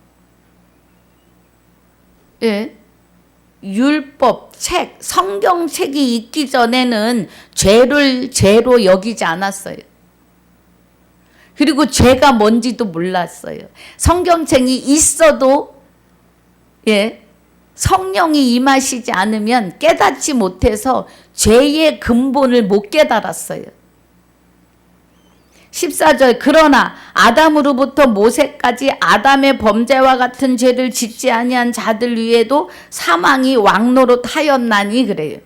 예. 율법, 책, 성경책이 있기 전에는 죄를 죄로 여기지 않았어요. 그리고 죄가 뭔지도 몰랐어요. 성경책이 있어도, 예, 성령이 임하시지 않으면 깨닫지 못해서 죄의 근본을 못 깨달았어요. 14절 그러나 아담으로부터 모세까지 아담의 범죄와 같은 죄를 짓지 아니한 자들 위에도 사망이 왕노릇하였나니 그래요.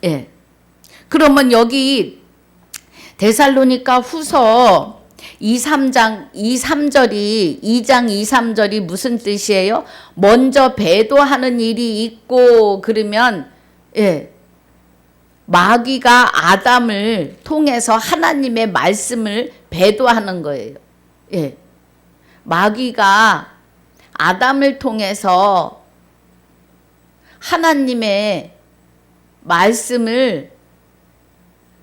예. 그러면 여기 데살로니가 후서 2장 2, 3절이 무슨 뜻이에요? 먼저 배도하는 일이 있고 그러면, 예, 마귀가 아담을 통해서 하나님의 말씀을 배도하는 거예요. 예. 마귀가 아담을 통해서 하나님의 말씀을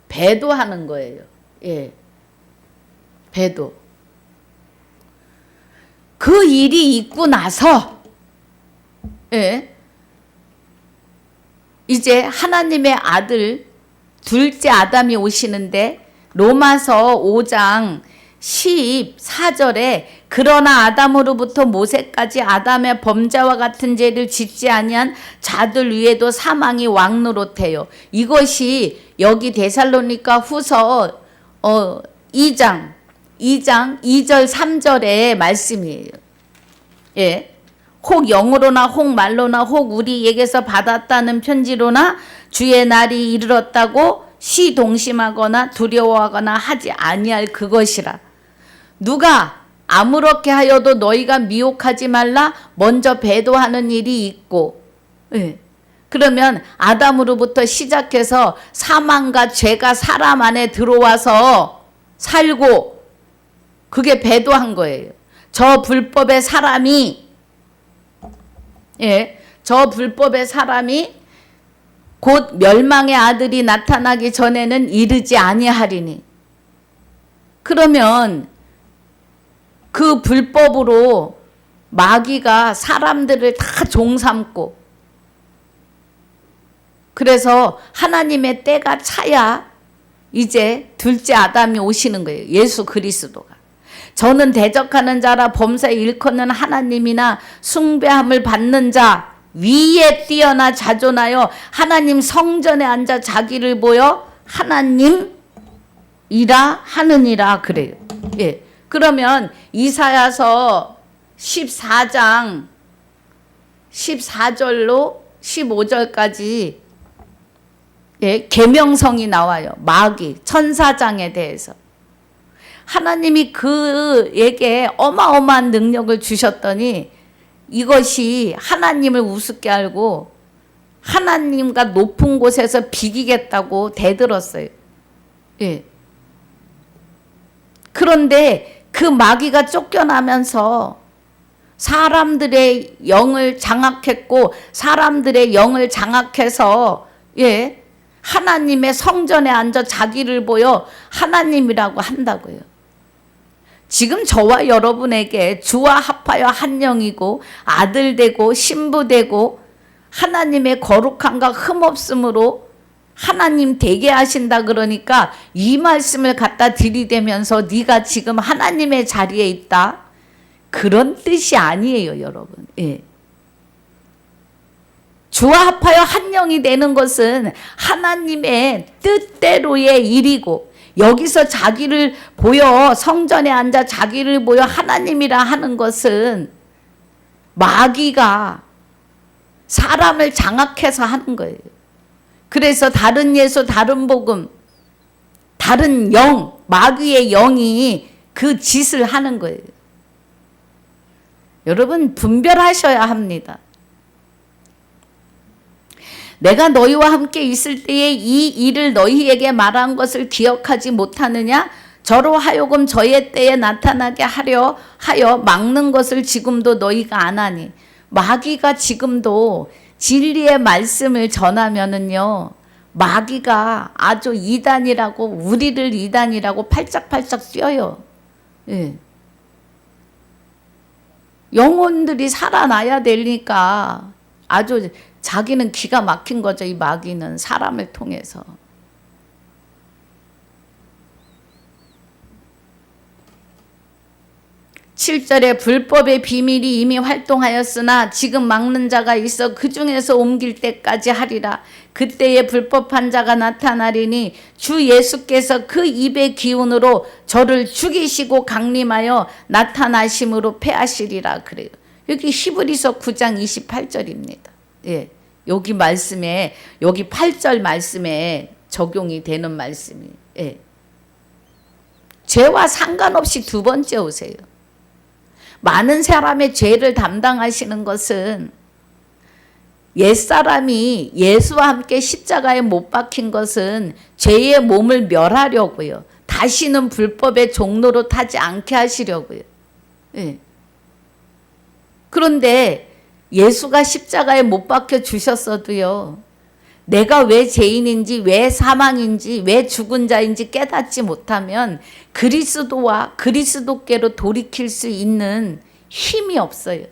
배도하는 거예요. 예. 배도. 그 일이 있고 나서, 예, 이제 하나님의 아들 둘째 아담이 오시는데 로마서 5장 14절에 그러나 아담으로부터 모세까지 아담의 범죄와 같은 죄를 짓지 아니한 자들 위에도 사망이 왕노릇해요. 이것이 여기 데살로니가 후서 2장 2장 2절 3절의 말씀이에요. 예. 혹 영으로나 혹 말로나 혹 우리에게서 받았다는 편지로나 주의 날이 이르렀다고 시동심하거나 두려워하거나 하지 아니할 그것이라. 누가 아무렇게 하여도 너희가 미혹하지 말라. 먼저 배도하는 일이 있고. 예. 그러면 아담으로부터 시작해서 사망과 죄가 사람 안에 들어와서 살고, 그게 배도한 거예요. 저 불법의 사람이, 예, 저 불법의 사람이 곧 멸망의 아들이 나타나기 전에는 이르지 아니하리니. 그러면 그 불법으로 마귀가 사람들을 다 종삼고, 그래서 하나님의 때가 차야 이제 둘째 아담이 오시는 거예요. 예수 그리스도가. 저는 대적하는 자라 범사에 일컫는 하나님이나 숭배함을 받는 자 위에 뛰어나 자존하여 하나님 성전에 앉아 자기를 보여 하나님이라 하느니라 그래요. 예. 그러면 이사야서 14장 14절로 15절까지 예, 계명성이 나와요. 마귀, 천사장에 대해서. 하나님이 그에게 어마어마한 능력을 주셨더니 이것이 하나님을 우습게 알고 하나님과 높은 곳에서 비기겠다고 대들었어요. 예. 그런데 그 마귀가 쫓겨나면서 사람들의 영을 장악했고, 사람들의 영을 장악해서 예, 하나님의 성전에 앉아 자기를 보여 하나님이라고 한다고요. 지금 저와 여러분에게 주와 합하여 한 영이고 아들 되고 신부 되고 하나님의 거룩함과 흠없음으로 하나님 되게 하신다 그러니까 이 말씀을 갖다 들이대면서 네가 지금 하나님의 자리에 있다, 그런 뜻이 아니에요, 여러분. 예. 주와 합하여 한 영이 되는 것은 하나님의 뜻대로의 일이고, 여기서 자기를 보여 성전에 앉아 자기를 보여 하나님이라 하는 것은 마귀가 사람을 장악해서 하는 거예요. 그래서 다른 예수, 다른 복음, 다른 영, 마귀의 영이 그 짓을 하는 거예요. 여러분 분별하셔야 합니다. 내가 너희와 함께 있을 때에 이 일을 너희에게 말한 것을 기억하지 못하느냐? 저로 하여금 저의 때에 나타나게 하려 하여 막는 것을 지금도 너희가 안 하니. 마귀가 지금도 진리의 말씀을 전하면은요, 마귀가 아주 이단이라고, 우리를 이단이라고 팔짝팔짝 뛰어요. 예. 영혼들이 살아나야 되니까 아주 자기는 기가 막힌 거죠. 이 마귀는 사람을 통해서. 7절에 불법의 비밀이 이미 활동하였으나 지금 막는 자가 있어 그 중에서 옮길 때까지 하리라. 그때에 불법한 자가 나타나리니 주 예수께서 그 입의 기운으로 저를 죽이시고 강림하여 나타나심으로 패하시리라 그래요. 여기 히브리서 9장 28절입니다. 예. 여기 말씀에, 여기 8절 말씀에 적용이 되는 말씀이. 예. 죄와 상관없이 두 번째 오세요. 많은 사람의 죄를 담당하시는 것은 옛사람이 예수와 함께 십자가에 못 박힌 것은 죄의 몸을 멸하려고요. 다시는 불법의 종로로 타지 않게 하시려고요. 예. 그런데 예수가 십자가에 못 박혀 주셨어도요, 내가 왜 죄인인지, 왜 사망인지, 왜 죽은 자인지 깨닫지 못하면 그리스도와 그리스도께로 돌이킬 수 있는 힘이 없어요.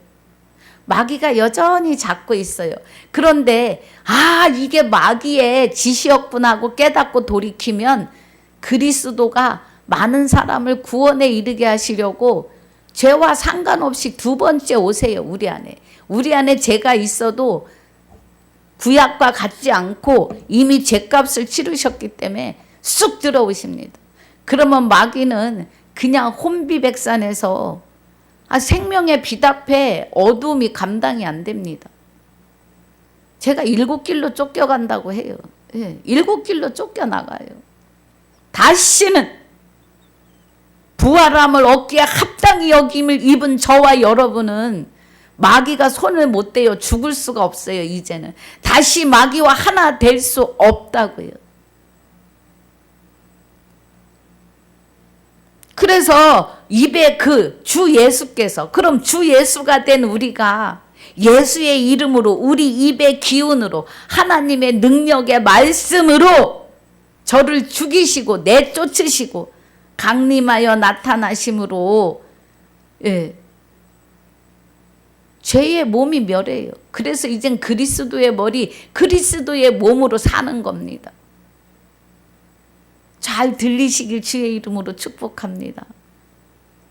마귀가 여전히 잡고 있어요. 그런데 이게 마귀의 지시였구나 하고 깨닫고 돌이키면 그리스도가 많은 사람을 구원에 이르게 하시려고 죄와 상관없이 두 번째 오세요. 우리 안에. 우리 안에 죄가 있어도 구약과 같지 않고 이미 죄값을 치르셨기 때문에 쑥 들어오십니다. 그러면 마귀는 그냥 혼비백산에서 생명의 빛 앞에 어둠이 감당이 안 됩니다. 제가 7길로 쫓겨간다고 해요. 예, 7길로 쫓겨나가요. 다시는 부활함을 얻기에 합당히 여김을 입은 저와 여러분은 마귀가 손을 못 대요. 죽을 수가 없어요. 이제는 다시 마귀와 하나 될 수 없다고요. 그래서 입에 주 예수께서, 그럼 주 예수가 된 우리가 예수의 이름으로, 우리 입의 기운으로, 하나님의 능력의 말씀으로 저를 죽이시고 내쫓으시고 강림하여 나타나심으로, 예, 죄의 몸이 멸해요. 그래서 이젠 그리스도의 머리, 그리스도의 몸으로 사는 겁니다. 잘 들리시길 주의 이름으로 축복합니다.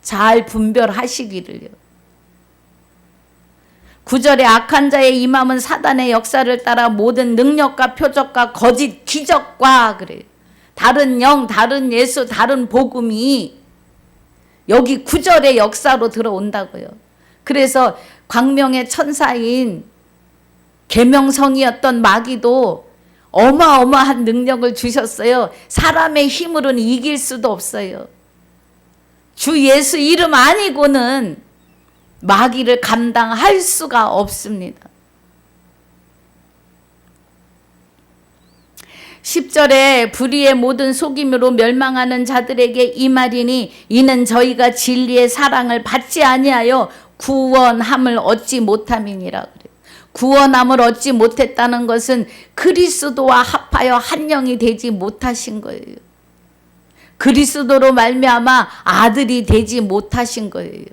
잘 분별하시기를요. 9절에 악한 자의 임함은 사단의 역사를 따라 모든 능력과 표적과 거짓 기적과, 그래요. 다른 영, 다른 예수, 다른 복음이 여기 9절의 역사로 들어온다고요. 그래서 광명의 천사인 계명성이었던 마귀도 어마어마한 능력을 주셨어요. 사람의 힘으로는 이길 수도 없어요. 주 예수 이름 아니고는 마귀를 감당할 수가 없습니다. 10절에 불의의 모든 속임으로 멸망하는 자들에게 이 말이니 이는 저희가 진리의 사랑을 받지 아니하여 구원함을 얻지 못함이니라 그래요. 구원함을 얻지 못했다는 것은 그리스도와 합하여 한 영이 되지 못하신 거예요. 그리스도로 말미암아 아들이 되지 못하신 거예요.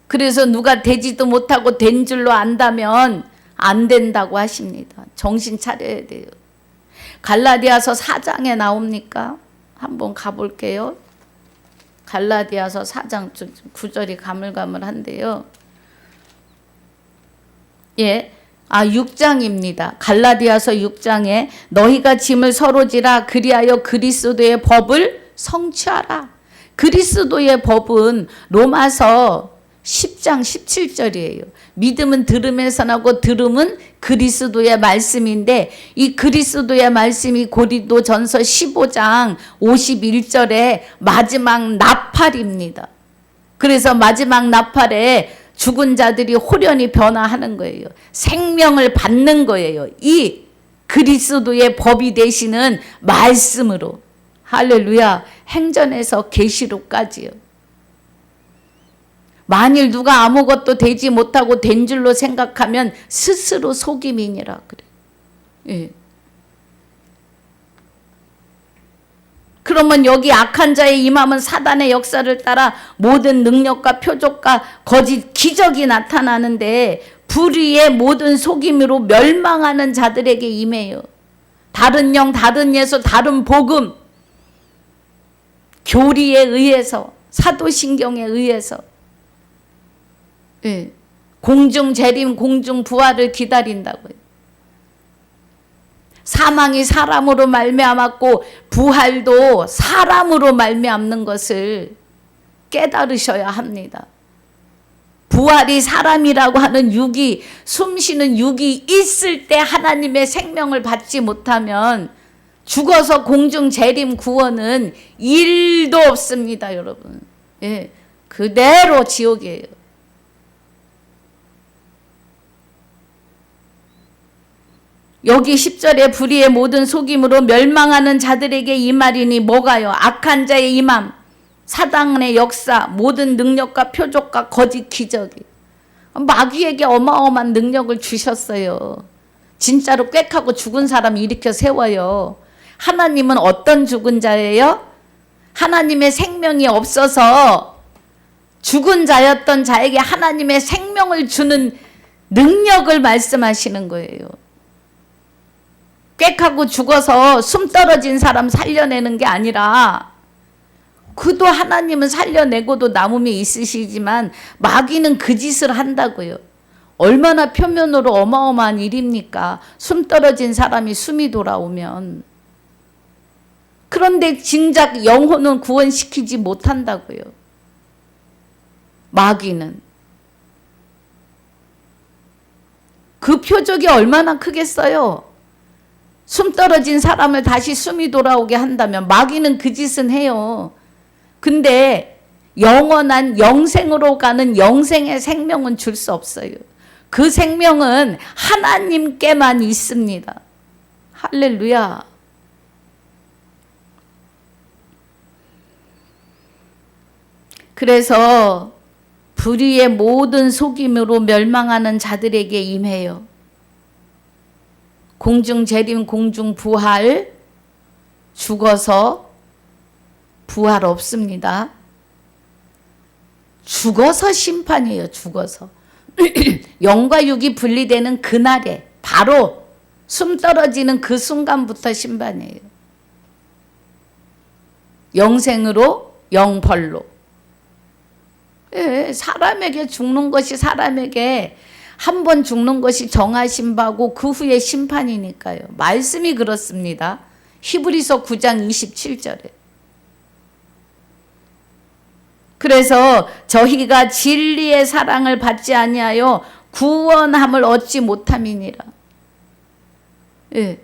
그래서 누가 되지도 못하고 된 줄로 안다면 안 된다고 하십니다. 정신 차려야 돼요. 갈라디아서 4장에 나옵니까? 한번 가볼게요. 갈라디아서 4장 9절이 가물가물한데요. 예, 6장입니다. 갈라디아서 6장에 너희가 짐을 서로 지라 그리하여 그리스도의 법을 성취하라. 그리스도의 법은 로마서 10장 17절이에요. 믿음은 들음에서 나고 들음은 그리스도의 말씀인데 이 그리스도의 말씀이 고린도전서 15장 51절에 마지막 나팔입니다. 그래서 마지막 나팔에 죽은 자들이 호련히 변화하는 거예요. 생명을 받는 거예요. 이 그리스도의 법이 되시는 말씀으로. 할렐루야. 행전에서 계시록까지요. 만일 누가 아무것도 되지 못하고 된 줄로 생각하면 스스로 속임이니라 그래. 예. 그러면 여기 악한 자의 임함은 사단의 역사를 따라 모든 능력과 표적과 거짓 기적이 나타나는데 불의의 모든 속임으로 멸망하는 자들에게 임해요. 다른 영, 다른 예수, 다른 복음, 교리에 의해서, 사도신경에 의해서, 예, 공중 재림, 공중 부활을 기다린다고요. 사망이 사람으로 말미암았고 부활도 사람으로 말미암는 것을 깨달으셔야 합니다. 부활이 사람이라고 하는 육이, 숨쉬는 육이 있을 때 하나님의 생명을 받지 못하면 죽어서 공중 재림 구원은 일도 없습니다, 여러분. 예, 그대로 지옥이에요. 여기 10절에 불의의 모든 속임으로 멸망하는 자들에게 이 말이니 뭐가요? 악한 자의 임함, 사단의 역사, 모든 능력과 표적과 거짓 기적이. 마귀에게 어마어마한 능력을 주셨어요. 진짜로 꽥하고 죽은 사람 일으켜 세워요. 하나님은 어떤 죽은 자예요? 하나님의 생명이 없어서 죽은 자였던 자에게 하나님의 생명을 주는 능력을 말씀하시는 거예요. 꽥하고 죽어서 숨 떨어진 사람 살려내는 게 아니라 그도 하나님은 살려내고도 남음이 있으시지만 마귀는 그 짓을 한다고요. 얼마나 표면으로 어마어마한 일입니까? 숨 떨어진 사람이 숨이 돌아오면. 그런데 진작 영혼은 구원시키지 못한다고요. 마귀는. 그 표적이 얼마나 크겠어요. 숨 떨어진 사람을 다시 숨이 돌아오게 한다면 마귀는 그 짓은 해요. 근데 영원한 영생으로 가는 영생의 생명은 줄 수 없어요. 그 생명은 하나님께만 있습니다. 할렐루야. 그래서 불의의 모든 속임으로 멸망하는 자들에게 임해요. 공중 재림, 공중 부활, 죽어서 부활 없습니다. 죽어서 심판이에요. 죽어서. 영과 육이 분리되는 그날에 바로 숨 떨어지는 그 순간부터 심판이에요. 영생으로 영벌로. 예, 사람에게 죽는 것이 사람에게 한 번 죽는 것이 정하신 바고 그 후에 심판이니까요. 말씀이 그렇습니다. 히브리서 9장 27절에. 그래서 저희가 진리의 사랑을 받지 아니하여 구원함을 얻지 못함이니라. 예.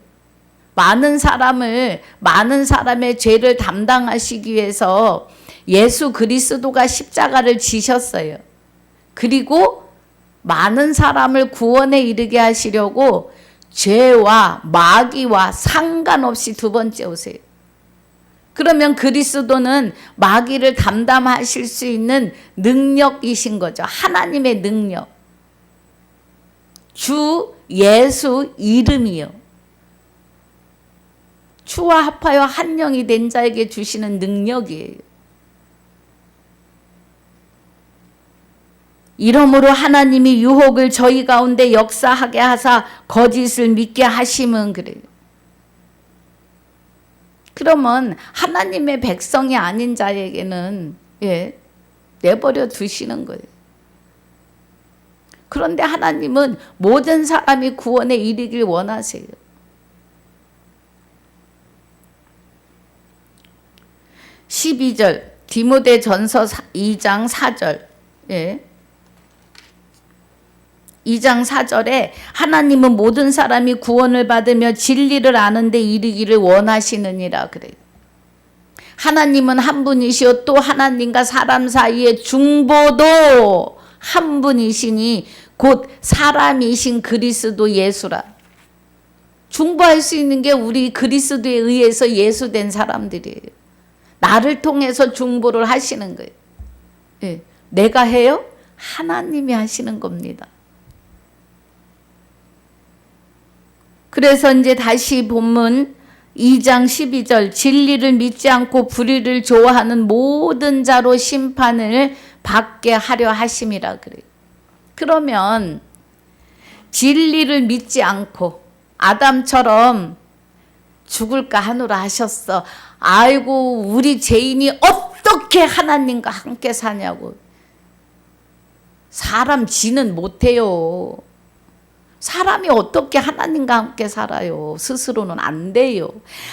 많은 사람의 죄를 담당하시기 위해서 예수 그리스도가 십자가를 지셨어요. 그리고 많은 사람을 구원에 이르게 하시려고 죄와 마귀와 상관없이 두 번째 오세요. 그러면 그리스도는 마귀를 담당하실 수 있는 능력이신 거죠. 하나님의 능력. 주 예수 이름이요. 주와 합하여 한 영이 된 자에게 주시는 능력이에요. 이러므로 하나님이 유혹을 저희 가운데 역사하게 하사 거짓을 믿게 하심은 그래요. 그러면 하나님의 백성이 아닌 자에게는 내버려 두시는 거예요. 그런데 하나님은 모든 사람이 구원에 이르길 원하세요. 12절 디모데전서 2장 4절 2장 4절에 하나님은 모든 사람이 구원을 받으며 진리를 아는 데 이르기를 원하시느니라 그래요. 하나님은 한 분이시요 또 하나님과 사람 사이의 중보도 한 분이시니 곧 사람이신 그리스도 예수라. 중보할 수 있는 게 우리 그리스도에 의해서 예수된 사람들이에요. 나를 통해서 중보를 하시는 거예요. 내가 해요? 하나님이 하시는 겁니다. 그래서 이제 다시 본문 2장 12절 진리를 믿지 않고 불의를 좋아하는 모든 자로 심판을 받게 하려 하심이라 그래요. 그러면 진리를 믿지 않고 아담처럼 죽을까 하노라 하셨어. 아이고 우리 죄인이 어떻게 하나님과 함께 사냐고. 사람 지는 못해요. 사람이 어떻게 하나님과 함께 살아요? 스스로는 안 돼요.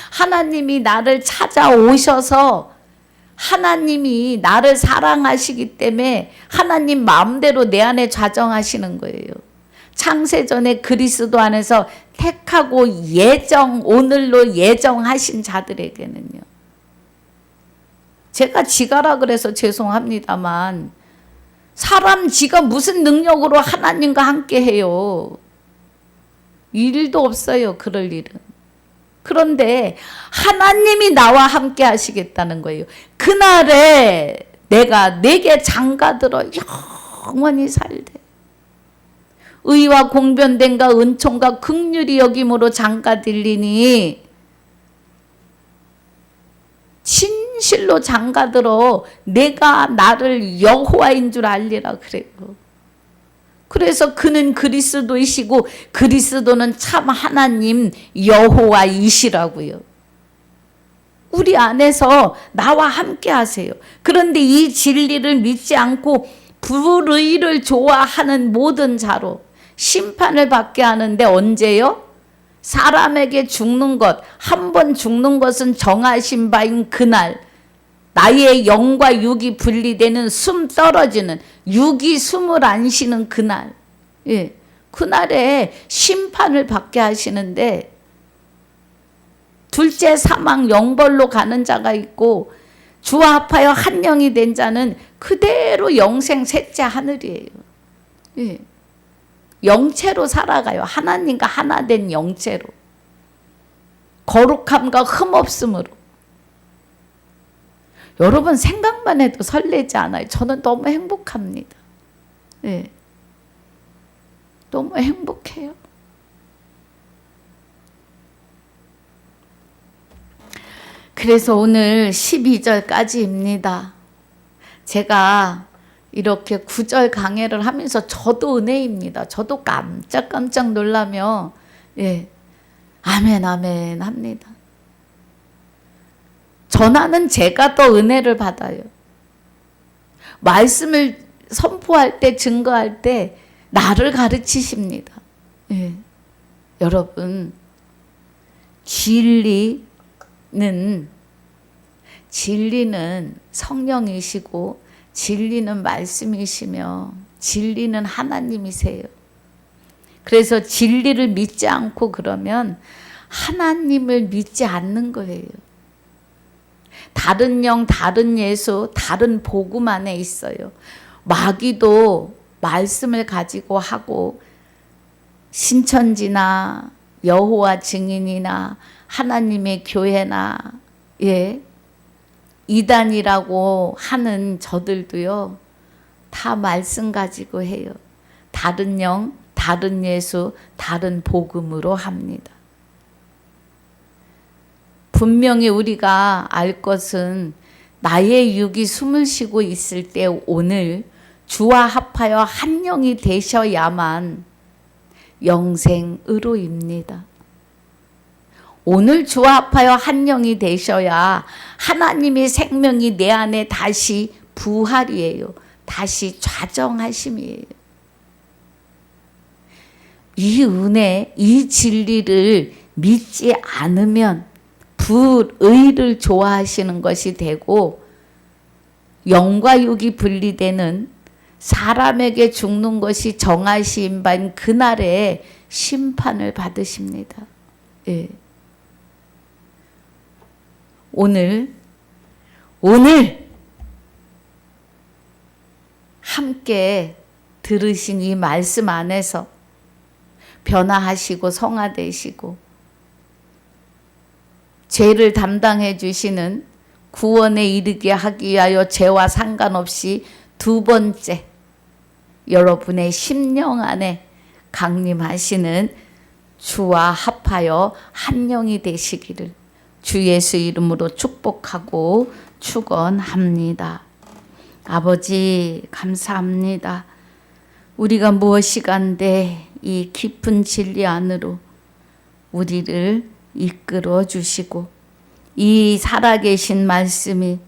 하나님이 나를 찾아오셔서 하나님이 나를 사랑하시기 때문에 하나님 마음대로 내 안에 좌정하시는 거예요. 창세전에 그리스도 안에서 택하고 오늘로 예정하신 자들에게는요. 제가 지가라 그래서 죄송합니다만 사람 지가 무슨 능력으로 하나님과 함께 해요? 일도 없어요. 그럴 일은. 그런데 하나님이 나와 함께 하시겠다는 거예요. 그날에 내게 장가들어 영원히 살되 의와 공변됨과 은총과 긍휼이 여김으로 장가들리니 진실로 장가들어 내가 나를 여호와인 줄 알리라 그래요. 그래서 그는 그리스도이시고 그리스도는 참 하나님 여호와이시라고요. 우리 안에서 나와 함께 하세요. 그런데 이 진리를 믿지 않고 불의를 좋아하는 모든 자로 심판을 받게 하는데 언제요? 사람에게 죽는 것, 한 번 죽는 것은 정하신 바인 그날, 나의 영과 육이 분리되는 숨 떨어지는, 육이 숨을 안 쉬는 그날, 예, 그날에 심판을 받게 하시는데, 둘째 사망 영벌로 가는 자가 있고 주와 합하여 한 영이 된 자는 그대로 영생 셋째 하늘이에요. 예. 영체로 살아가요. 하나님과 하나 된 영체로. 거룩함과 흠없음으로. 여러분 생각만 해도 설레지 않아요? 저는 너무 행복합니다. 예. 너무 행복해요. 그래서 오늘 12절까지입니다. 제가 이렇게 9절 강해를 하면서 저도 은혜입니다. 저도 깜짝깜짝 놀라며 예, 아멘 아멘 합니다. 전하는 제가 더 은혜를 받아요. 말씀을 선포할 때 증거할 때 나를 가르치십니다. 예. 여러분 진리는 성령이시고 진리는 말씀이시며 진리는 하나님이세요. 그래서 진리를 믿지 않고 그러면 하나님을 믿지 않는 거예요. 다른 영, 다른 예수, 다른 복음 안에 있어요. 마귀도 말씀을 가지고 하고 신천지나 여호와 증인이나 하나님의 교회나 예, 이단이라고 하는 저들도요, 다 말씀 가지고 해요. 다른 영, 다른 예수, 다른 복음으로 합니다. 분명히 우리가 알 것은 나의 육이 숨을 쉬고 있을 때 오늘 주와 합하여 한 영이 되셔야만 영생의로입니다. 오늘 주와 합하여 한 영이 되셔야 하나님의 생명이 내 안에 다시 부활이에요. 다시 좌정하심이에요. 이 은혜, 이 진리를 믿지 않으면 불의를 좋아하시는 것이 되고 영과 육이 분리되는 사람에게 죽는 것이 정하신 바인 그날에 심판을 받으십니다. 예. 오늘 함께 들으신 이 말씀 안에서 변화하시고 성화되시고 죄를 담당해 주시는 구원에 이르게 하기 위하여 죄와 상관없이 두 번째 여러분의 심령 안에 강림하시는 주와 합하여 한 영이 되시기를 주 예수 이름으로 축복하고 축원합니다. 아버지 감사합니다. 우리가 무엇이간데 이 깊은 진리 안으로 우리를 이끌어 주시고 이 살아계신 말씀이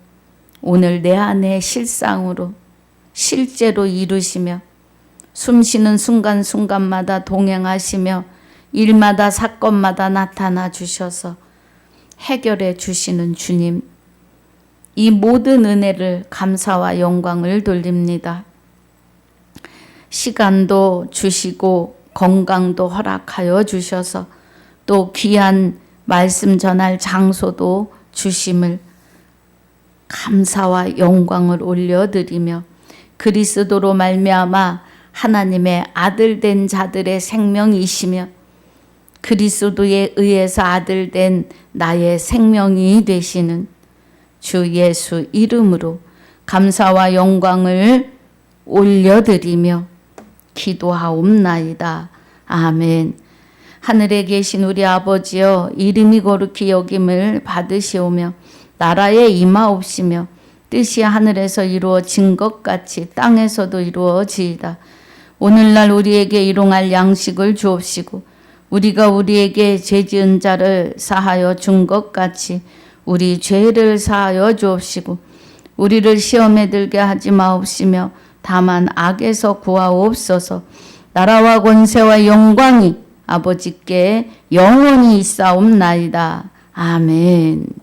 오늘 내 안에 실상으로 실제로 이루시며 숨쉬는 순간순간마다 동행하시며 일마다 사건마다 나타나 주셔서 해결해 주시는 주님, 이 모든 은혜를 감사와 영광을 돌립니다. 시간도 주시고 건강도 허락하여 주셔서 또 귀한 말씀 전할 장소도 주심을 감사와 영광을 올려드리며 그리스도로 말미암아 하나님의 아들 된 자들의 생명이시며 그리스도에 의해서 아들 된 나의 생명이 되시는 주 예수 이름으로 감사와 영광을 올려드리며 기도하옵나이다. 아멘. 하늘에 계신 우리 아버지여, 이름이 거룩히 여김을 받으시오며 나라에 임하옵시며 뜻이 하늘에서 이루어진 것 같이 땅에서도 이루어지이다. 오늘날 우리에게 일용할 양식을 주옵시고 우리가 우리에게 죄 지은 자를 사하여 준 것 같이 우리 죄를 사하여 주옵시고 우리를 시험에 들게 하지 마옵시며 다만 악에서 구하옵소서. 나라와 권세와 영광이 아버지께 영원히 있사옵나이다. 아멘.